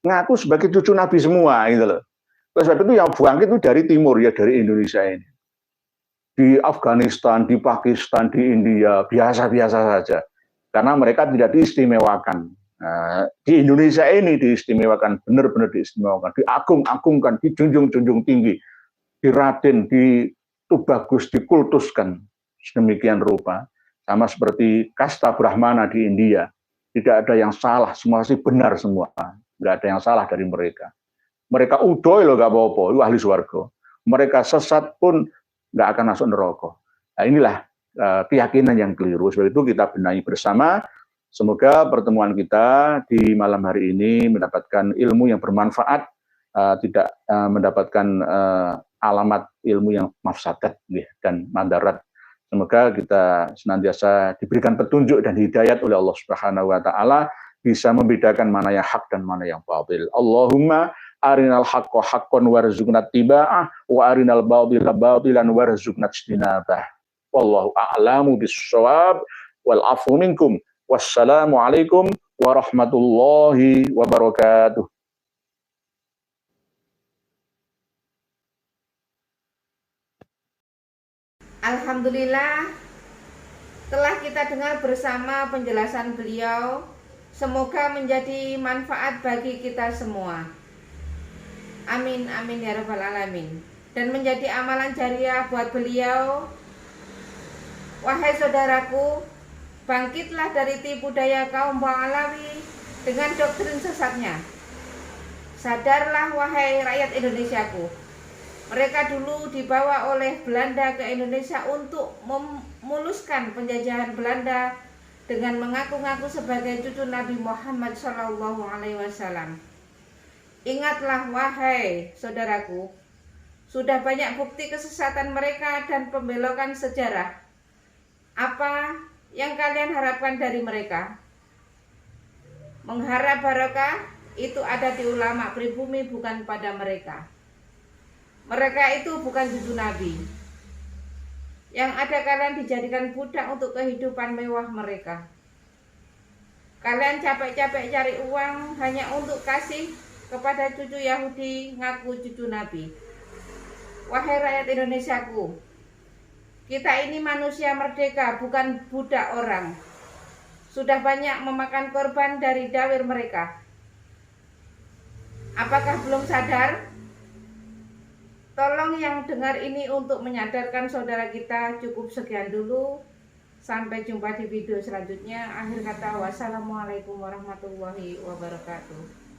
ngaku sebagai cucu Nabi semua, Sebab itu yang bangkit itu dari timur, ya dari Indonesia ini. Di Afghanistan, di Pakistan, di India, biasa-biasa saja. Karena mereka tidak diistimewakan. Di Indonesia ini diistimewakan, benar-benar diistimewakan, diagung-agungkan, dijunjung-junjung tinggi, diraden, ditubagus, dikultuskan sedemikian rupa. Sama seperti kasta Brahmana di India. Tidak ada yang salah, semua sih benar semua. Tidak ada yang salah dari mereka. Mereka udoy loh, gak apa-apa, itu ahli swarga. Mereka sesat pun nggak akan masuk neraka. Nah, inilah keyakinan yang keliru. Sebab itu kita benahi bersama. Semoga pertemuan kita di malam hari ini mendapatkan ilmu yang bermanfaat, tidak mendapatkan alamat ilmu yang mafsadat dan madarat. Semoga kita senantiasa diberikan petunjuk dan hidayat oleh Allah Subhanahu wa taala, bisa membedakan mana yang hak dan mana yang batil. Allahumma arinal haqqo haqqon warzuqna tiba'ah wa arinal batila batilan warzuqna ijtinabah. Wallahu a'lamu bissawab wal afu minkum. Wassalamualaikum warahmatullahi wabarakatuh. Alhamdulillah, telah kita dengar bersama penjelasan beliau. Semoga menjadi manfaat bagi kita semua. Amin, amin ya rabbal alamin. Dan menjadi amalan jariah buat beliau. Wahai saudaraku, bangkitlah dari tipu daya kaum Alawi dengan doktrin sesatnya. Sadarlah wahai rakyat Indonesiaku. Mereka dulu dibawa oleh Belanda ke Indonesia untuk memuluskan penjajahan Belanda dengan mengaku-ngaku sebagai cucu Nabi Muhammad SAW. Ingatlah wahai saudaraku, sudah banyak bukti kesesatan mereka dan pembelokan sejarah. Apa yang kalian harapkan dari mereka? Mengharap barokah itu ada di ulama pribumi, bukan pada mereka. Mereka itu bukan cucu Nabi. Yang ada kalian dijadikan budak untuk kehidupan mewah mereka. Kalian capek-capek cari uang hanya untuk kasih kepada cucu Yahudi ngaku cucu Nabi. Wahai rakyat Indonesiaku, kita ini manusia merdeka, bukan budak orang. Sudah banyak memakan korban dari dawir mereka. Apakah belum sadar? Tolong yang dengar ini untuk menyadarkan saudara kita. Cukup sekian dulu. Sampai jumpa di video selanjutnya. Akhir kata, wassalamualaikum warahmatullahi wabarakatuh.